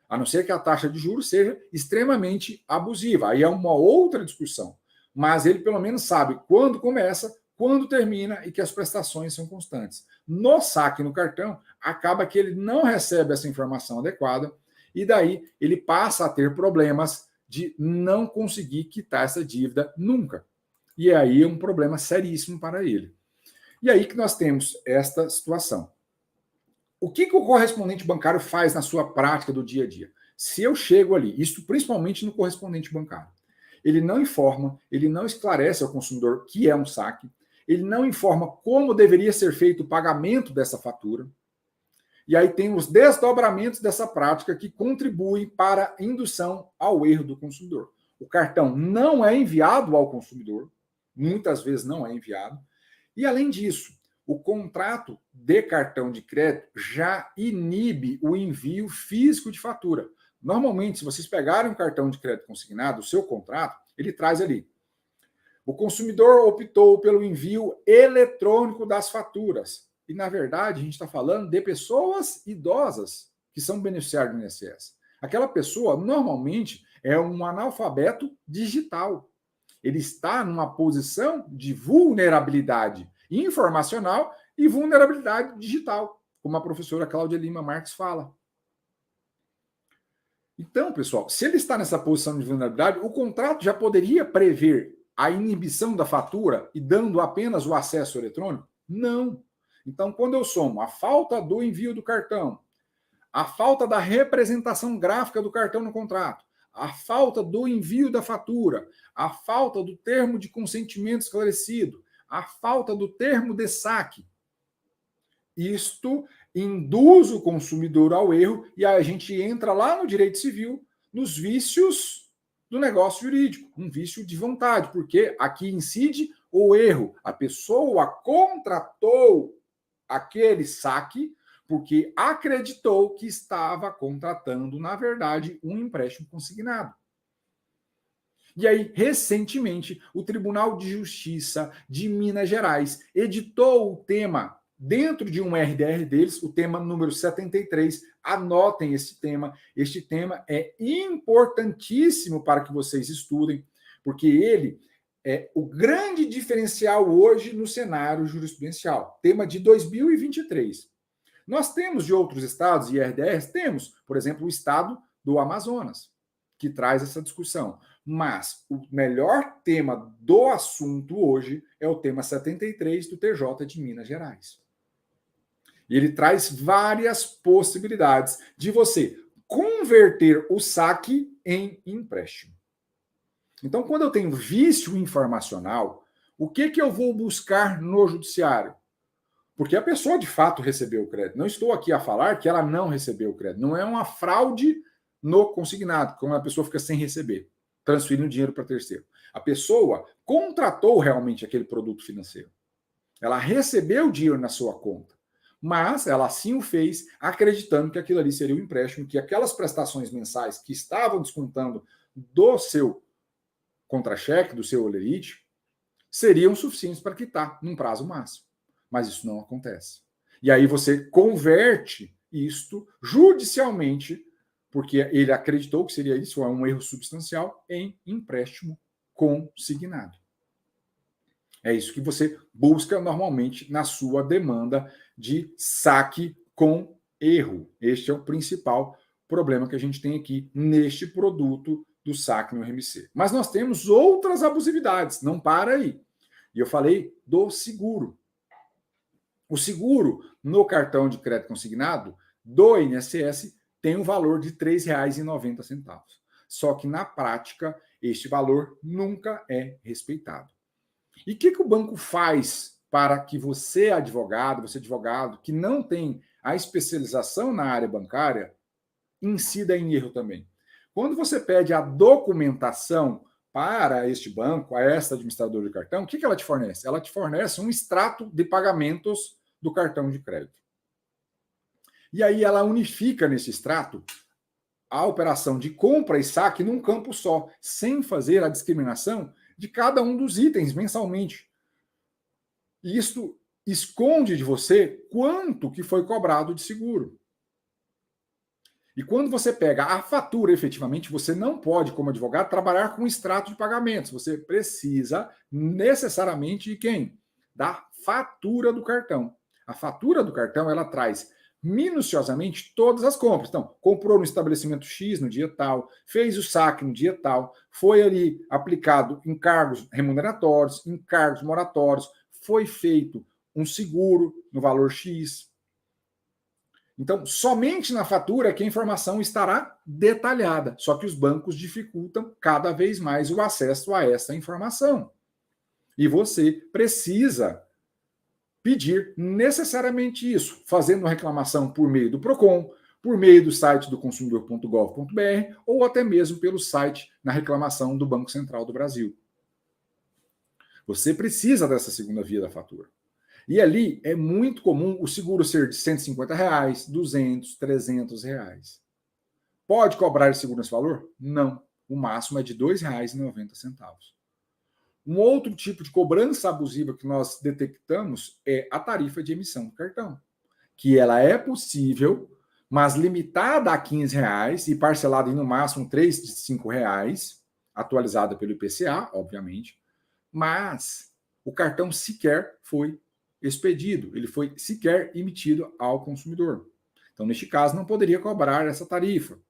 A não ser que a taxa de juros seja extremamente abusiva. Aí é uma outra discussão. Mas ele pelo menos sabe quando começa, quando termina e que as prestações são constantes. No saque no cartão, acaba que ele não recebe essa informação adequada e daí ele passa a ter problemas de não conseguir quitar essa dívida nunca. E aí é um problema seríssimo para ele. E aí que nós temos esta situação. O que o correspondente bancário faz na sua prática do dia a dia? Se eu chego ali, isso principalmente no correspondente bancário, ele não informa, ele não esclarece ao consumidor que é um saque, ele não informa como deveria ser feito o pagamento dessa fatura. E aí tem os desdobramentos dessa prática que contribuem para a indução ao erro do consumidor. O cartão não é enviado ao consumidor, muitas vezes não é enviado. E, além disso, o contrato de cartão de crédito já inibe o envio físico de fatura. Normalmente, se vocês pegarem um cartão de crédito consignado, o seu contrato, ele traz ali. O consumidor optou pelo envio eletrônico das faturas. E, na verdade, a gente está falando de pessoas idosas que são beneficiários do INSS. Aquela pessoa, normalmente, é um analfabeto digital. Ele está numa posição de vulnerabilidade informacional e vulnerabilidade digital, como a professora Cláudia Lima Marques fala. Então, pessoal, se ele está nessa posição de vulnerabilidade, o contrato já poderia prever a inibição da fatura e dando apenas o acesso eletrônico? Não. Então, quando eu somo a falta do envio do cartão, a falta da representação gráfica do cartão no contrato, a falta do envio da fatura, a falta do termo de consentimento esclarecido, a falta do termo de saque. Isto induz o consumidor ao erro e a gente entra lá no direito civil, nos vícios do negócio jurídico, um vício de vontade, porque aqui incide o erro. A pessoa contratou aquele saque porque acreditou que estava contratando, na verdade, um empréstimo consignado. E aí, recentemente, o Tribunal de Justiça de Minas Gerais editou o tema dentro de um RDR deles, o tema número 73. Anotem esse tema. Este tema é importantíssimo para que vocês estudem, porque ele é o grande diferencial hoje no cenário jurisprudencial. Tema de 2023. Nós temos de outros estados e RDRs, temos, por exemplo, o estado do Amazonas, que traz essa discussão. Mas o melhor tema do assunto hoje é o tema 73 do TJ de Minas Gerais. E ele traz várias possibilidades de você converter o saque em empréstimo. Então, quando eu tenho vício informacional, o que eu vou buscar no judiciário? Porque a pessoa de fato recebeu o crédito. Não estou aqui a falar que ela não recebeu o crédito. Não é uma fraude no consignado, quando a pessoa fica sem receber, transferindo dinheiro para terceiro. A pessoa contratou realmente aquele produto financeiro. Ela recebeu o dinheiro na sua conta, mas ela assim o fez acreditando que aquilo ali seria um empréstimo, que aquelas prestações mensais que estavam descontando do seu contra-cheque, do seu olerite, seriam suficientes para quitar num prazo máximo. Mas isso não acontece. E aí você converte isto judicialmente, porque ele acreditou que seria isso, é um erro substancial, em empréstimo consignado. É isso que você busca normalmente na sua demanda de saque com erro. Este é o principal problema que a gente tem aqui neste produto do saque no RMC. Mas nós temos outras abusividades, não para aí. E eu falei do seguro. O seguro no cartão de crédito consignado do INSS tem um valor de R$ 3,90. Só que, na prática, este valor nunca é respeitado. E o que o banco faz para que você advogado que não tem a especialização na área bancária, incida em erro também? Quando você pede a documentação para este banco, a esta administradora de cartão, o que ela te fornece? Ela te fornece um extrato de pagamentos do cartão de crédito. E aí ela unifica nesse extrato a operação de compra e saque num campo só, sem fazer a discriminação de cada um dos itens mensalmente. E isso esconde de você quanto que foi cobrado de seguro. E quando você pega a fatura, efetivamente, você não pode, como advogado, trabalhar com extrato de pagamentos. Você precisa necessariamente de quem? Da fatura do cartão. A fatura do cartão, ela traz minuciosamente todas as compras. Então, comprou no estabelecimento X no dia tal, fez o saque no dia tal, foi ali aplicado encargos remuneratórios, encargos moratórios, foi feito um seguro no valor X. Então, somente na fatura que a informação estará detalhada. Só que os bancos dificultam cada vez mais o acesso a essa informação. E você precisa pedir necessariamente isso, fazendo uma reclamação por meio do PROCON, por meio do site do consumidor.gov.br ou até mesmo pelo site na reclamação do Banco Central do Brasil. Você precisa dessa segunda via da fatura. E ali é muito comum o seguro ser de R$150, 200, R$300. Pode cobrar esse seguro nesse valor? Não. O máximo é de R$2,90. Um outro tipo de cobrança abusiva que nós detectamos é a tarifa de emissão do cartão, que ela é possível, mas limitada a R$15 e parcelada em no máximo R$ 5, atualizada pelo IPCA, obviamente, mas o cartão sequer foi expedido, ele foi sequer emitido ao consumidor. Então, neste caso, não poderia cobrar essa tarifa.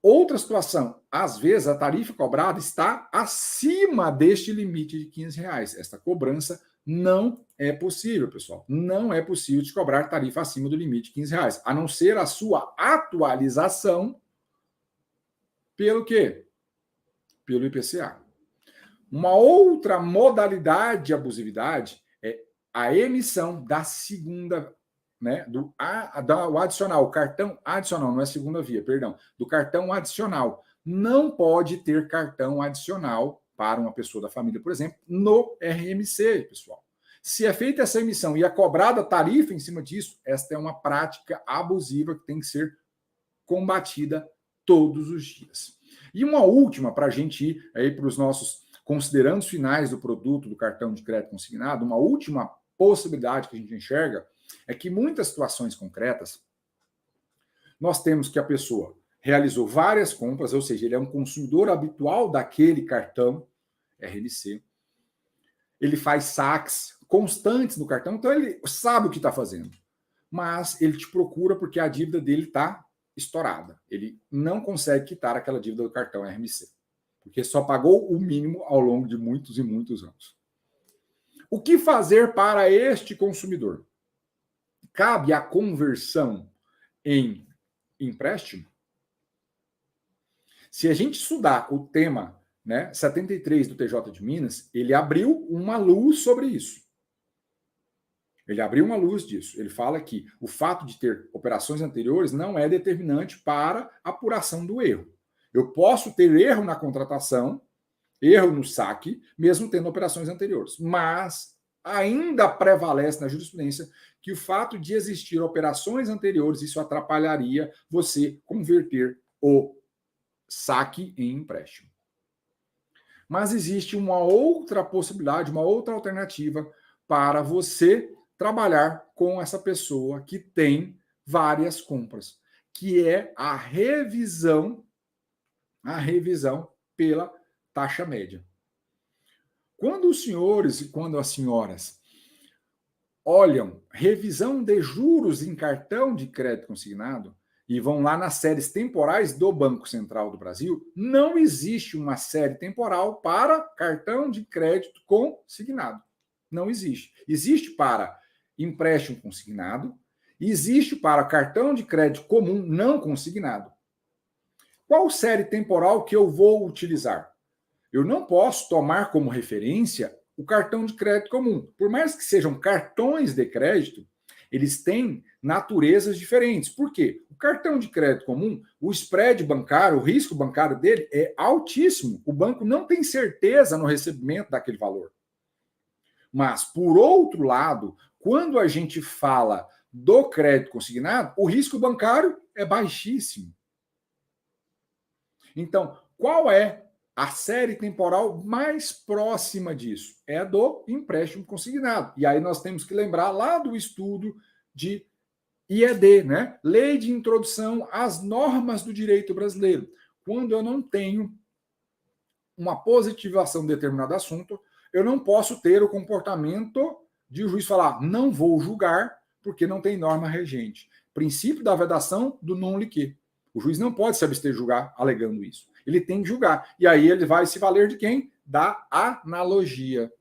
Outra situação, às vezes a tarifa cobrada está acima deste limite de R$15. Esta cobrança não é possível, pessoal. Não é possível de cobrar tarifa acima do limite de R$15, a não ser a sua atualização Pelo quê? Pelo IPCA. Uma outra modalidade de abusividade é a emissão da segunda, né, do adicional, o cartão adicional, não é segunda via, perdão, do cartão adicional. Não pode ter cartão adicional para uma pessoa da família, por exemplo, no RMC, pessoal. Se é feita essa emissão e é cobrada tarifa em cima disso, esta é uma prática abusiva que tem que ser combatida todos os dias. E uma última, para a gente ir aí para os nossos considerandos finais do produto do cartão de crédito consignado, uma última possibilidade que a gente enxerga é que em muitas situações concretas, nós temos que a pessoa realizou várias compras, ou seja, ele é um consumidor habitual daquele cartão RMC, ele faz saques constantes no cartão, então ele sabe o que está fazendo, mas ele te procura porque a dívida dele está estourada. Ele não consegue quitar aquela dívida do cartão RMC, porque só pagou o mínimo ao longo de muitos e muitos anos. O que fazer para este consumidor? Cabe a conversão em empréstimo? Se a gente estudar o tema, né, 73 do TJ de Minas, ele abriu uma luz sobre isso. Ele abriu uma luz disso. Ele fala que o fato de ter operações anteriores não é determinante para apuração do erro. Eu posso ter erro na contratação, erro no saque, mesmo tendo operações anteriores. Mas ainda prevalece na jurisprudência que o fato de existir operações anteriores, isso atrapalharia você converter o saque em empréstimo. Mas existe uma outra possibilidade, uma outra alternativa para você trabalhar com essa pessoa que tem várias compras, que é a revisão pela taxa média. Quando os senhores e quando as senhoras olham revisão de juros em cartão de crédito consignado e vão lá nas séries temporais do Banco Central do Brasil, não existe uma série temporal para cartão de crédito consignado. Não existe. Existe para empréstimo consignado, existe para cartão de crédito comum não consignado. Qual série temporal que eu vou utilizar? Eu não posso tomar como referência o cartão de crédito comum. Por mais que sejam cartões de crédito, eles têm naturezas diferentes. Por quê? O cartão de crédito comum, o spread bancário, o risco bancário dele é altíssimo. O banco não tem certeza no recebimento daquele valor. Mas, por outro lado, quando a gente fala do crédito consignado, o risco bancário é baixíssimo. Então, qual é a série temporal mais próxima disso? É a do empréstimo consignado. E aí nós temos que lembrar lá do estudo de IED, né? Lei de Introdução às Normas do Direito Brasileiro. Quando eu não tenho uma positivação de determinado assunto, eu não posso ter o comportamento de o juiz falar, não vou julgar porque não tem norma regente. Princípio da vedação do non liquid. O juiz não pode se abster de julgar alegando isso. Ele tem que julgar. E aí ele vai se valer de quem? Da analogia.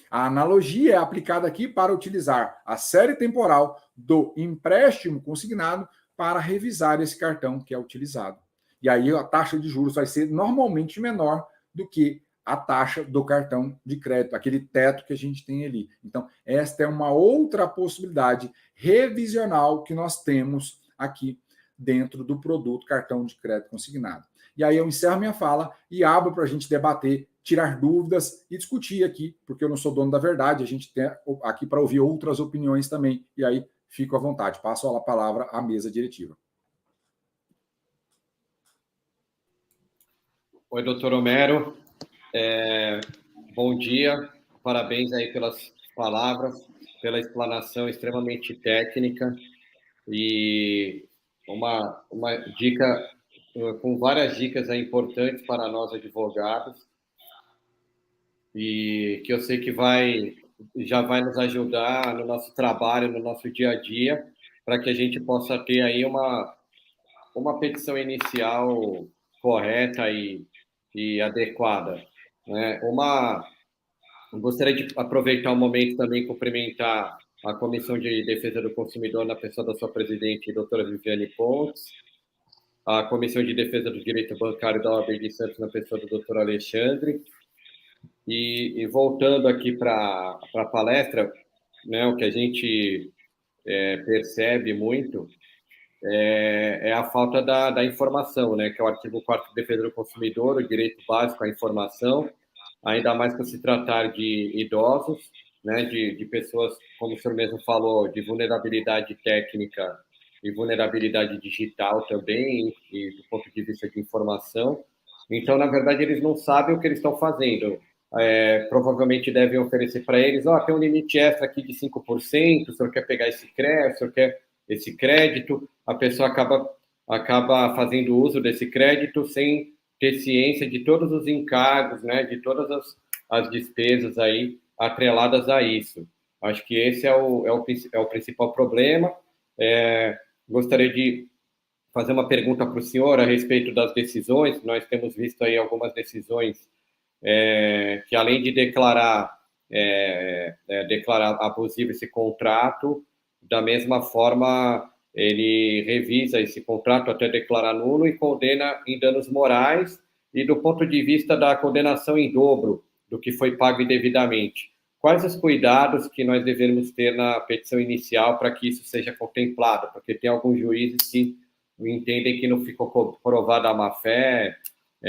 A analogia é aplicada aqui para utilizar a série temporal do empréstimo consignado para revisar esse cartão que é utilizado. E aí a taxa de juros vai ser normalmente menor do que a taxa do cartão de crédito, aquele teto que a gente tem ali. Então, esta é uma outra possibilidade revisional que nós temos aqui dentro do produto cartão de crédito consignado. E aí eu encerro minha fala e abro para a gente debater, tirar dúvidas e discutir aqui, porque eu não sou dono da verdade, a gente tem aqui para ouvir outras opiniões também. E aí fico à vontade, passo a palavra à mesa diretiva. Oi, doutor Homero. Bom dia, parabéns aí pelas palavras, pela explanação extremamente técnica e uma dica, com várias dicas importantes para nós advogados e que eu sei que já vai nos ajudar no nosso trabalho, no nosso dia a dia, para que a gente possa ter aí uma petição inicial correta e adequada. Eu gostaria de aproveitar o momento também e cumprimentar a Comissão de Defesa do Consumidor na pessoa da sua presidente, doutora Viviane Pontes, a Comissão de Defesa do Direito Bancário da OAB de Santos, na pessoa do Dr. Alexandre. E voltando aqui para a palestra, né, o que a gente percebe muito é a falta da informação, né, que é o artigo 4º de Defesa do Consumidor, o direito básico à informação, ainda mais por se tratar de idosos, né, de pessoas, como o senhor mesmo falou, de vulnerabilidade técnica e vulnerabilidade digital também, e do ponto de vista de informação. Então, na verdade, eles não sabem o que eles estão fazendo. Provavelmente devem oferecer para eles, tem um limite extra aqui de 5%, o senhor quer pegar esse crédito, o senhor quer esse crédito, a pessoa acaba fazendo uso desse crédito sem ter ciência de todos os encargos, né, de todas as despesas aí atreladas a isso. Acho que esse é o principal problema. Gostaria de fazer uma pergunta para o senhor a respeito das decisões. Nós temos visto aí algumas decisões que, além de declarar abusivo esse contrato, da mesma forma ele revisa esse contrato até declarar nulo e condena em danos morais. E do ponto de vista da condenação em dobro do que foi pago indevidamente, quais os cuidados que nós devemos ter na petição inicial para que isso seja contemplado? Porque tem alguns juízes que entendem que não ficou provada a má-fé,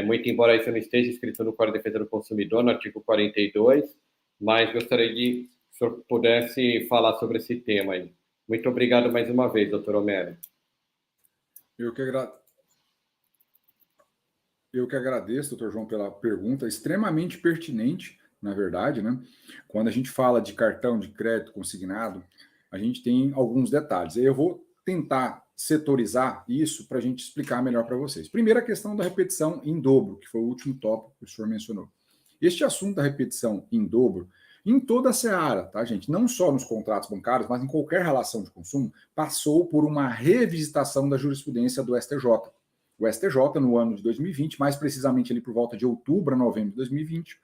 muito embora isso não esteja escrito no Código de Defesa do Consumidor, no artigo 42, mas gostaria de que o senhor pudesse falar sobre esse tema aí. Muito obrigado mais uma vez, doutor Homero. Eu que agradeço, doutor João, pela pergunta, extremamente pertinente, na verdade, né? Quando a gente fala de cartão de crédito consignado, a gente tem alguns detalhes. Eu vou tentar setorizar isso para a gente explicar melhor para vocês. Primeiro, a questão da repetição em dobro, que foi o último tópico que o senhor mencionou. Este assunto da repetição em dobro, em toda a seara, tá, gente? Não só nos contratos bancários, mas em qualquer relação de consumo, passou por uma revisitação da jurisprudência do STJ. O STJ, no ano de 2020, mais precisamente ali por volta de outubro a novembro de 2020,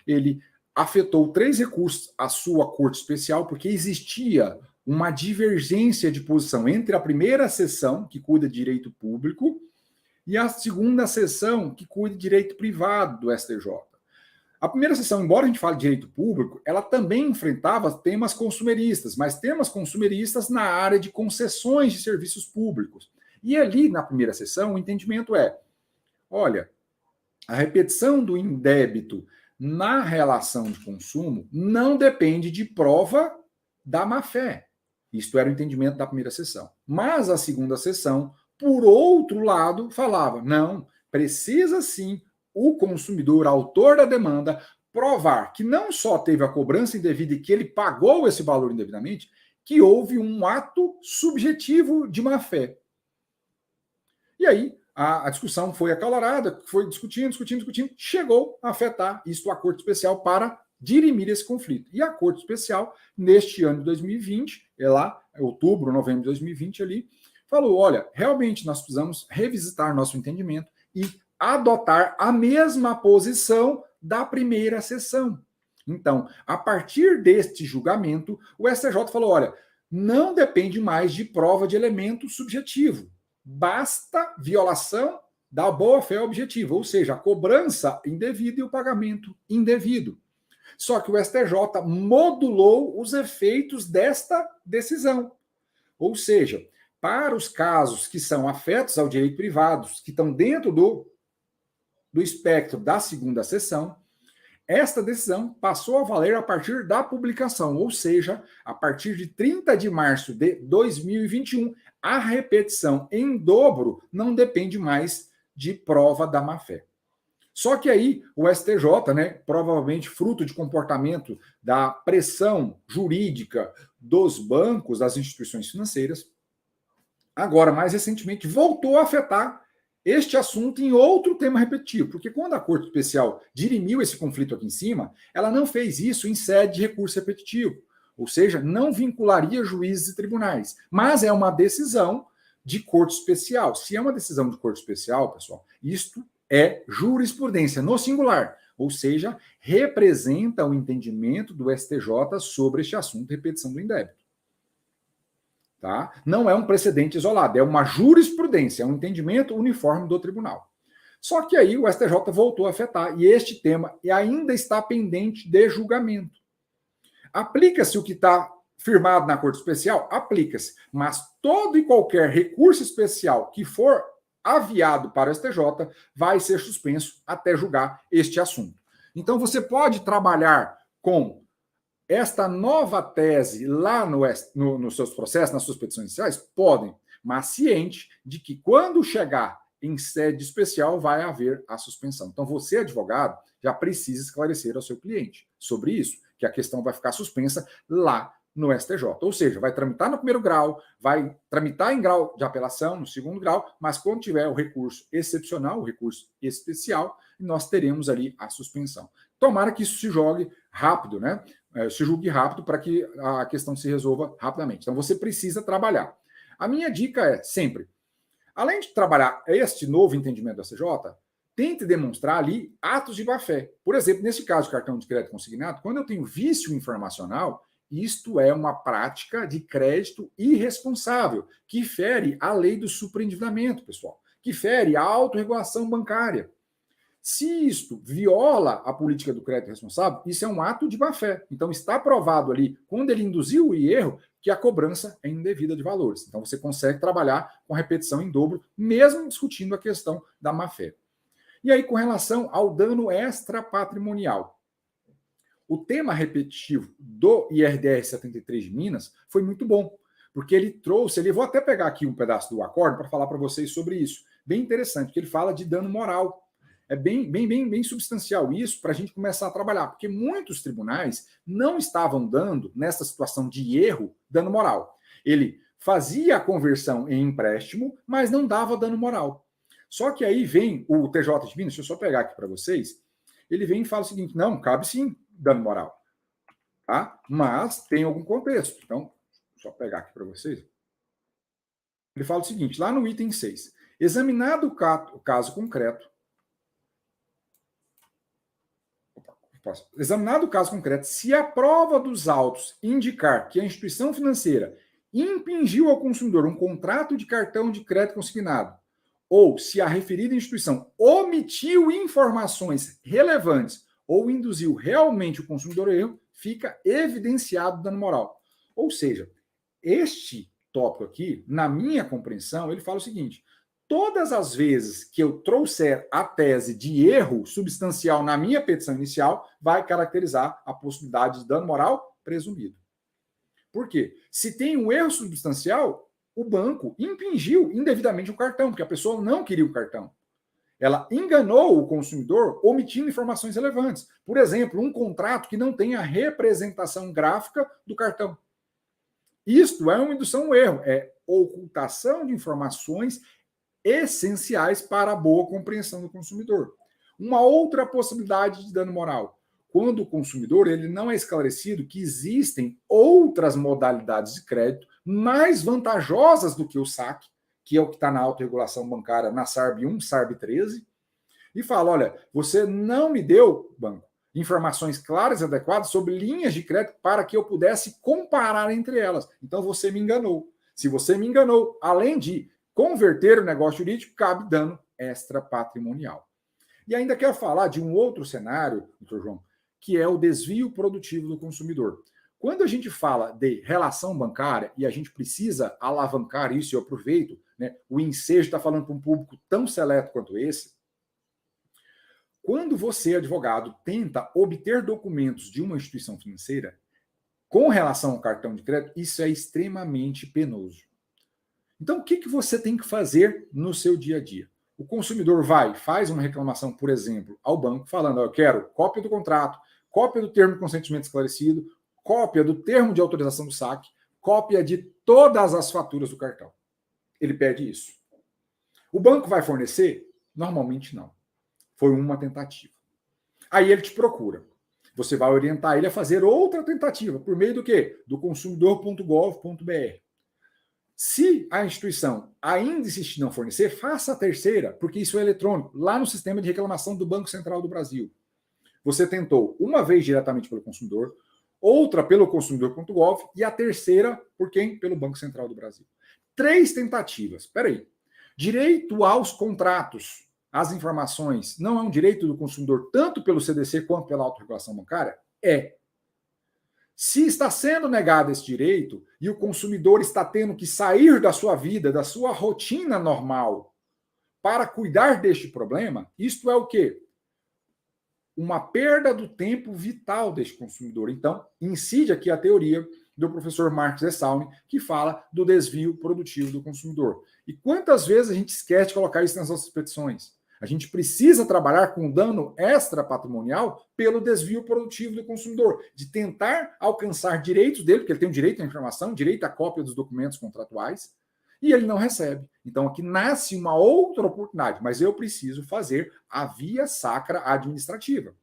ele afetou 3 recursos à sua corte especial, porque existia uma divergência de posição entre a primeira seção, que cuida de direito público, e a segunda seção, que cuida de direito privado do STJ. A primeira seção, embora a gente fale de direito público, ela também enfrentava temas consumeristas, mas temas consumeristas na área de concessões de serviços públicos. E ali, na primeira seção, o entendimento olha, a repetição do indébito na relação de consumo não depende de prova da má-fé. Isto era o entendimento da primeira seção. Mas a segunda seção, por outro lado, falava, não, precisa sim o consumidor, autor da demanda, provar que não só teve a cobrança indevida e que ele pagou esse valor indevidamente, que houve um ato subjetivo de má-fé. E aí, a discussão foi acalorada, foi discutindo, chegou a afetar isto a Corte Especial para dirimir esse conflito. E a Corte Especial, neste ano de 2020, outubro, novembro de 2020 ali, falou, olha, realmente nós precisamos revisitar nosso entendimento e adotar a mesma posição da primeira sessão. Então, a partir deste julgamento, o STJ falou, olha, não depende mais de prova de elemento subjetivo. Basta violação da boa-fé objetiva, ou seja, a cobrança indevida e o pagamento indevido. Só que o STJ modulou os efeitos desta decisão. Ou seja, para os casos que são afetos ao direito privado, que estão dentro do espectro da segunda seção, esta decisão passou a valer a partir da publicação, ou seja, a partir de 30 de março de 2021, a repetição em dobro não depende mais de prova da má-fé. Só que aí o STJ, provavelmente fruto de comportamento da pressão jurídica dos bancos, das instituições financeiras, agora, mais recentemente, voltou a afetar este assunto em outro tema repetitivo, porque quando a Corte Especial dirimiu esse conflito aqui em cima, ela não fez isso em sede de recurso repetitivo, ou seja, não vincularia juízes e tribunais, mas é uma decisão de Corte Especial. Se é uma decisão de Corte Especial, pessoal, isto é jurisprudência no singular, ou seja, representa o entendimento do STJ sobre este assunto de repetição do indébito. Tá? Não é um precedente isolado, é uma jurisprudência, é um entendimento uniforme do tribunal. Só que aí o STJ voltou a afetar, e este tema ainda está pendente de julgamento. Aplica-se o que está firmado na Corte Especial? Aplica-se. Mas todo e qualquer recurso especial que for aviado para o STJ vai ser suspenso até julgar este assunto. Então, você pode trabalhar com esta nova tese lá nos seus processos, nas suas petições iniciais? Podem, mas ciente de que quando chegar em sede especial vai haver a suspensão. Então, você, advogado, já precisa esclarecer ao seu cliente sobre isso, que a questão vai ficar suspensa lá no STJ. Ou seja, vai tramitar no primeiro grau, vai tramitar em grau de apelação, no segundo grau, mas quando tiver o recurso excepcional, o recurso especial, nós teremos ali a suspensão. Tomara que isso se jogue rápido, né? Se julgue rápido para que a questão se resolva rapidamente. Então, você precisa trabalhar. A minha dica é sempre, além de trabalhar este novo entendimento da CJ, tente demonstrar ali atos de má-fé. Por exemplo, nesse caso de cartão de crédito consignado, quando eu tenho vício informacional, isto é uma prática de crédito irresponsável, que fere a lei do superendividamento, pessoal, que fere a autorregulação bancária. Se isto viola a política do crédito responsável, isso é um ato de má-fé. Então, está provado ali, quando ele induziu o erro, que a cobrança é indevida de valores. Então, você consegue trabalhar com repetição em dobro, mesmo discutindo a questão da má-fé. E aí, com relação ao dano extrapatrimonial, o tema repetitivo do IRDR 73 de Minas foi muito bom, porque ele trouxe, vou até pegar aqui um pedaço do acordo para falar para vocês sobre isso. Bem interessante, porque ele fala de dano moral. É bem substancial isso para a gente começar a trabalhar, porque muitos tribunais não estavam dando, nessa situação de erro, dano moral. Ele fazia a conversão em empréstimo, mas não dava dano moral. Só que aí vem o TJ de Minas, deixa eu só pegar aqui para vocês, ele vem e fala o seguinte, não, cabe sim dano moral, tá? Mas tem algum contexto. Então, só pegar aqui para vocês. Ele fala o seguinte, lá no item 6, examinado o caso concreto, se a prova dos autos indicar que a instituição financeira impingiu ao consumidor um contrato de cartão de crédito consignado, ou se a referida instituição omitiu informações relevantes ou induziu realmente o consumidor ao erro, fica evidenciado o dano moral. Ou seja, este tópico aqui, na minha compreensão, ele fala o seguinte, todas as vezes que eu trouxer a tese de erro substancial na minha petição inicial, vai caracterizar a possibilidade de dano moral presumido. Por quê? Se tem um erro substancial, o banco impingiu indevidamente o cartão, porque a pessoa não queria o cartão. Ela enganou o consumidor omitindo informações relevantes. Por exemplo, um contrato que não tem a representação gráfica do cartão. Isto é uma indução ao erro, é ocultação de informações essenciais para a boa compreensão do consumidor. Uma outra possibilidade de dano moral, quando o consumidor ele não é esclarecido que existem outras modalidades de crédito mais vantajosas do que o saque, que é o que está na autorregulação bancária na SARB 1, SARB 13, e fala, olha, você não me deu, banco, informações claras e adequadas sobre linhas de crédito para que eu pudesse comparar entre elas. Então você me enganou. Se você me enganou, além de converter o negócio jurídico, cabe dano extrapatrimonial. E ainda quero falar de um outro cenário, doutor João, que é o desvio produtivo do consumidor. Quando a gente fala de relação bancária, e a gente precisa alavancar isso, e eu aproveito, né, o ensejo está falando para um público tão seleto quanto esse, quando você, advogado, tenta obter documentos de uma instituição financeira com relação ao cartão de crédito, isso é extremamente penoso. Então, o que você tem que fazer no seu dia a dia? O consumidor faz uma reclamação, por exemplo, ao banco, falando, eu quero cópia do contrato, cópia do termo de consentimento esclarecido, cópia do termo de autorização do saque, cópia de todas as faturas do cartão. Ele pede isso. O banco vai fornecer? Normalmente não. Foi uma tentativa. Aí ele te procura. Você vai orientar ele a fazer outra tentativa, por meio do quê? Do consumidor.gov.br. Se a instituição ainda insistir em não fornecer, faça a terceira, porque isso é eletrônico, lá no sistema de reclamação do Banco Central do Brasil. Você tentou uma vez diretamente pelo consumidor, outra pelo consumidor.gov e a terceira por quem? Pelo Banco Central do Brasil. 3 tentativas. Espera aí. Direito aos contratos, às informações, não é um direito do consumidor tanto pelo CDC quanto pela autorregulação bancária? É. Se está sendo negado esse direito e o consumidor está tendo que sair da sua vida, da sua rotina normal, para cuidar deste problema, isto é o quê? Uma perda do tempo vital deste consumidor. Então, incide aqui a teoria do professor Marcos Essauni, que fala do desvio produtivo do consumidor. E quantas vezes a gente esquece de colocar isso nas nossas petições? A gente precisa trabalhar com dano extra patrimonial pelo desvio produtivo do consumidor, de tentar alcançar direitos dele, porque ele tem o direito à informação, direito à cópia dos documentos contratuais, e ele não recebe. Então aqui nasce uma outra oportunidade, mas eu preciso fazer a via sacra administrativa.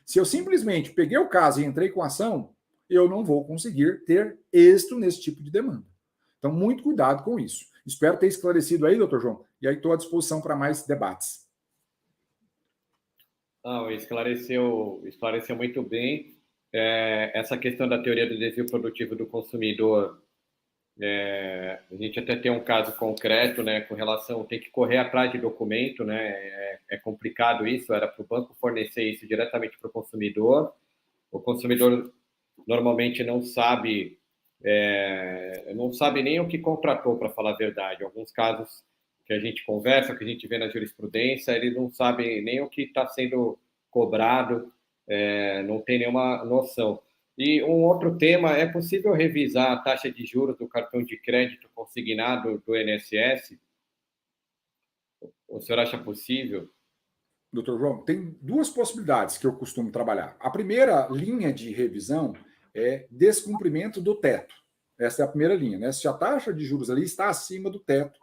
Se eu simplesmente peguei o caso e entrei com ação, eu não vou conseguir ter êxito nesse tipo de demanda. Então, muito cuidado com isso. Espero ter esclarecido aí, doutor João, e aí estou à disposição para mais debates. Não, esclareceu muito bem. Essa questão da teoria do desvio produtivo do consumidor, a gente até tem um caso concreto, né, com relação, tem que correr atrás de documento, né, é complicado isso, era para o banco fornecer isso diretamente para o consumidor normalmente não sabe nem o que contratou, para falar a verdade. Alguns casos que a gente conversa, que a gente vê na jurisprudência, eles não sabem nem o que está sendo cobrado, não tem nenhuma noção. E um outro tema, é possível revisar a taxa de juros do cartão de crédito consignado do INSS? O senhor acha possível? Doutor João, tem 2 possibilidades que eu costumo trabalhar. A primeira linha de revisão é descumprimento do teto. Essa é a primeira linha, né? Se a taxa de juros ali está acima do teto,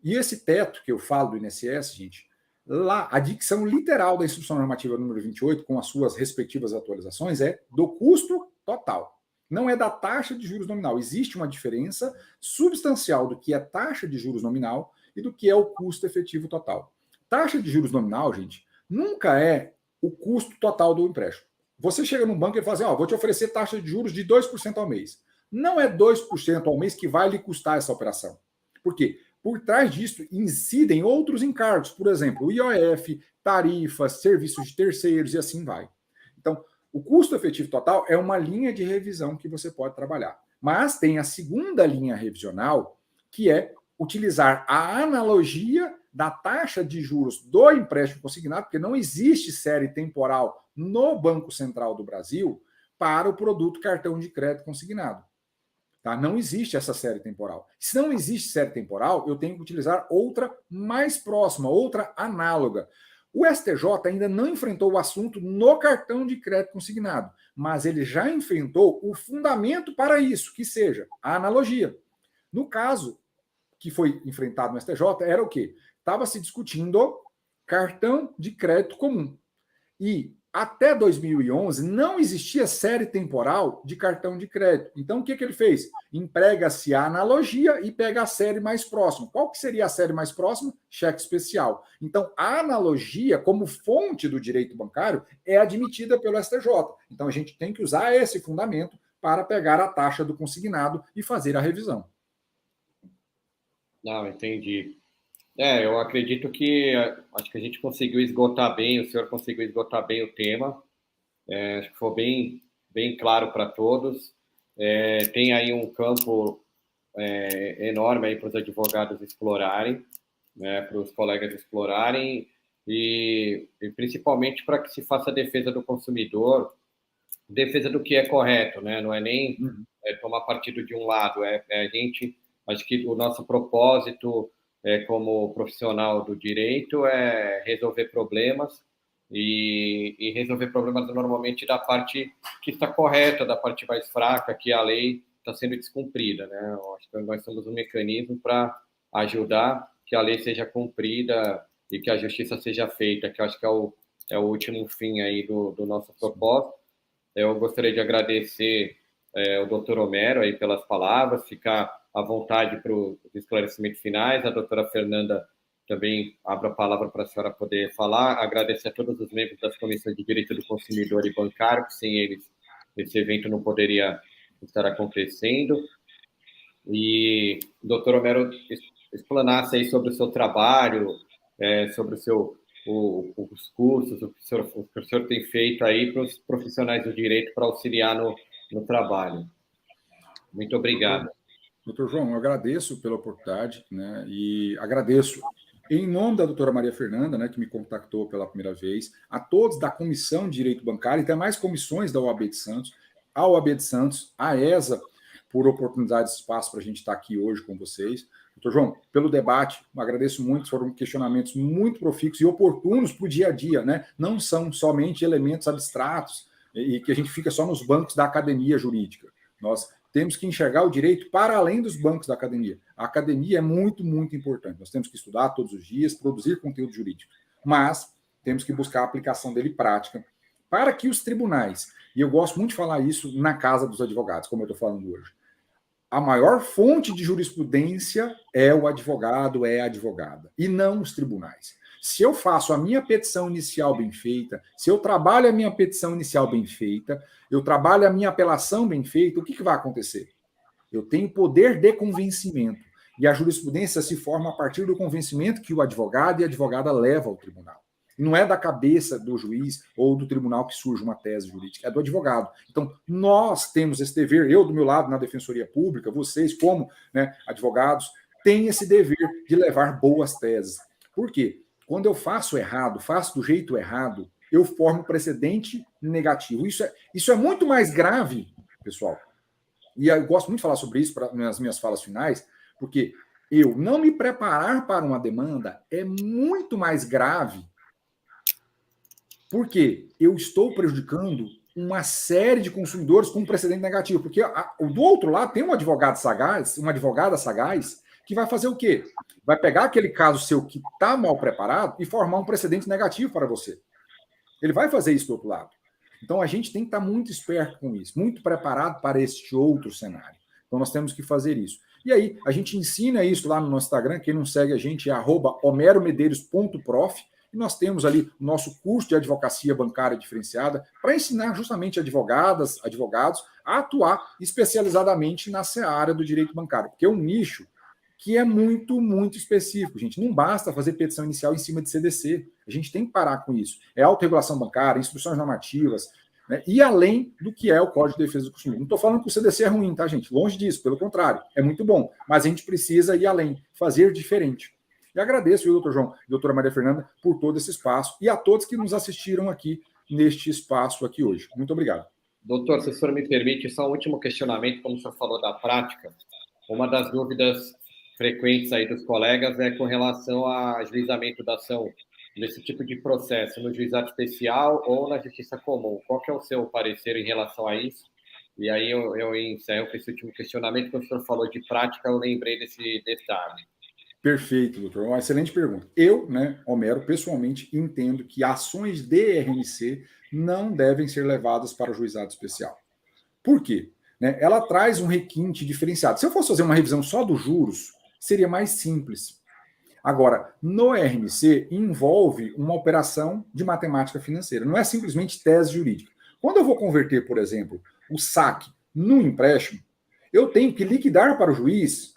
e esse teto que eu falo do INSS, gente, lá, a dicção literal da Instrução Normativa número 28, com as suas respectivas atualizações, é do custo total. Não é da taxa de juros nominal. Existe uma diferença substancial do que é taxa de juros nominal e do que é o custo efetivo total. Taxa de juros nominal, gente, nunca é o custo total do empréstimo. Você chega num banco e fala assim, vou te oferecer taxa de juros de 2% ao mês. Não é 2% ao mês que vai lhe custar essa operação. Por quê? Por trás disso incidem outros encargos, por exemplo, o IOF, tarifas, serviços de terceiros e assim vai. Então, o custo efetivo total é uma linha de revisão que você pode trabalhar. Mas tem a segunda linha revisional, que é utilizar a analogia da taxa de juros do empréstimo consignado, porque não existe série temporal no Banco Central do Brasil para o produto cartão de crédito consignado. Tá? Não existe essa série temporal. Se não existe série temporal, eu tenho que utilizar outra mais próxima, outra análoga. O STJ ainda não enfrentou o assunto no cartão de crédito consignado, mas ele já enfrentou o fundamento para isso, que seja a analogia. No caso que foi enfrentado no STJ, era o quê? Estava se discutindo cartão de crédito comum. E até 2011 não existia série temporal de cartão de crédito. Então o que ele fez? Emprega-se a analogia e pega a série mais próxima. Qual que seria a série mais próxima? Cheque especial. Então a analogia, como fonte do direito bancário, é admitida pelo STJ. Então a gente tem que usar esse fundamento para pegar a taxa do consignado e fazer a revisão. Não, entendi. Eu acredito acho que a gente conseguiu esgotar bem, o senhor conseguiu esgotar bem o tema, acho que foi bem claro para todos. Tem aí um campo enorme aí para os advogados explorarem, né, para os colegas explorarem, e principalmente para que se faça a defesa do consumidor, defesa do que é correto, né? Não é nem tomar partido de um lado, a gente, acho que o nosso propósito como profissional do direito é resolver problemas e resolver problemas normalmente da parte que está correta, da parte mais fraca, que a lei está sendo descumprida, né? Eu acho que nós somos um mecanismo para ajudar que a lei seja cumprida e que a justiça seja feita, que eu acho que é o último fim aí do nosso propósito. Eu gostaria de agradecer o doutor Homero aí pelas palavras, ficar à vontade para os esclarecimentos finais. A doutora Fernanda também abre a palavra para a senhora poder falar. Agradecer a todos os membros das comissões de Direito do Consumidor e Bancário, que sem eles esse evento não poderia estar acontecendo. E o doutor Homero explanasse aí sobre o seu trabalho, sobre os cursos, o que o senhor tem feito aí para os profissionais do direito para auxiliar no trabalho. Muito obrigado. Doutor João, eu agradeço pela oportunidade, né, e agradeço em nome da doutora Maria Fernanda, né, que me contactou pela primeira vez, a todos da Comissão de Direito Bancário e demais comissões da OAB de Santos, a OAB de Santos, a ESA, por oportunidade e espaço para a gente estar aqui hoje com vocês. Doutor João, pelo debate, agradeço muito, foram questionamentos muito profícuos e oportunos para o dia a dia, né? Não são somente elementos abstratos e que a gente fica só nos bancos da academia jurídica. Nós temos que enxergar o direito para além dos bancos da academia. A academia é muito, muito importante. Nós temos que estudar todos os dias, produzir conteúdo jurídico, mas temos que buscar a aplicação dele prática para que os tribunais, e eu gosto muito de falar isso na casa dos advogados, como eu estou falando hoje, a maior fonte de jurisprudência é o advogado, é a advogada, e não os tribunais. Se eu faço a minha petição inicial bem feita, se eu trabalho a minha petição inicial bem feita, eu trabalho a minha apelação bem feita, o que vai acontecer? Eu tenho poder de convencimento. E a jurisprudência se forma a partir do convencimento que o advogado e a advogada levam ao tribunal. E não é da cabeça do juiz ou do tribunal que surge uma tese jurídica, é do advogado. Então, nós temos esse dever, eu do meu lado na Defensoria Pública, vocês como, né, advogados, têm esse dever de levar boas teses. Por quê? Quando eu faço errado, faço do jeito errado, eu formo precedente negativo. Isso é muito mais grave, pessoal. E eu gosto muito de falar sobre isso nas minhas falas finais, porque eu não me preparar para uma demanda é muito mais grave, porque eu estou prejudicando uma série de consumidores com um precedente negativo. Porque do outro lado tem um advogado sagaz, uma advogada sagaz, que vai fazer o quê? Vai pegar aquele caso seu que está mal preparado e formar um precedente negativo para você. Ele vai fazer isso do outro lado. Então, a gente tem que estar muito esperto com isso, muito preparado para este outro cenário. Então, nós temos que fazer isso. E aí, a gente ensina isso lá no nosso Instagram. Quem não segue a gente é @homeromedeiros.prof. E nós temos ali o nosso curso de advocacia bancária diferenciada para ensinar justamente advogados a atuar especializadamente na seara do direito bancário. Porque é um nicho que é muito, muito específico, gente. Não basta fazer petição inicial em cima de CDC. A gente tem que parar com isso. É autorregulação bancária, instruções normativas, né? E além do que é o Código de Defesa do Consumidor. Não estou falando que o CDC é ruim, tá, gente? Longe disso, pelo contrário. É muito bom. Mas a gente precisa ir além, fazer diferente. E agradeço, doutor João e doutora Maria Fernanda, por todo esse espaço e a todos que nos assistiram aqui neste espaço aqui hoje. Muito obrigado. Doutor, se o senhor me permite, só um último questionamento, como o senhor falou da prática. Uma das dúvidas frequentes aí dos colegas é com relação a ajuizamento da ação nesse tipo de processo, no juizado especial ou na justiça comum. Qual que é o seu parecer em relação a isso? E aí eu encerro com esse último questionamento. Quando o senhor falou de prática, eu lembrei desse detalhe. Perfeito, doutor. Uma excelente pergunta. Eu, né, Homero, pessoalmente entendo que ações de RMC não devem ser levadas para o juizado especial. Por quê? Né, ela traz um requinte diferenciado. Se eu fosse fazer uma revisão só dos juros, seria mais simples. Agora, no RMC, envolve uma operação de matemática financeira. Não é simplesmente tese jurídica. Quando eu vou converter, por exemplo, o saque no empréstimo, eu tenho que liquidar para o juiz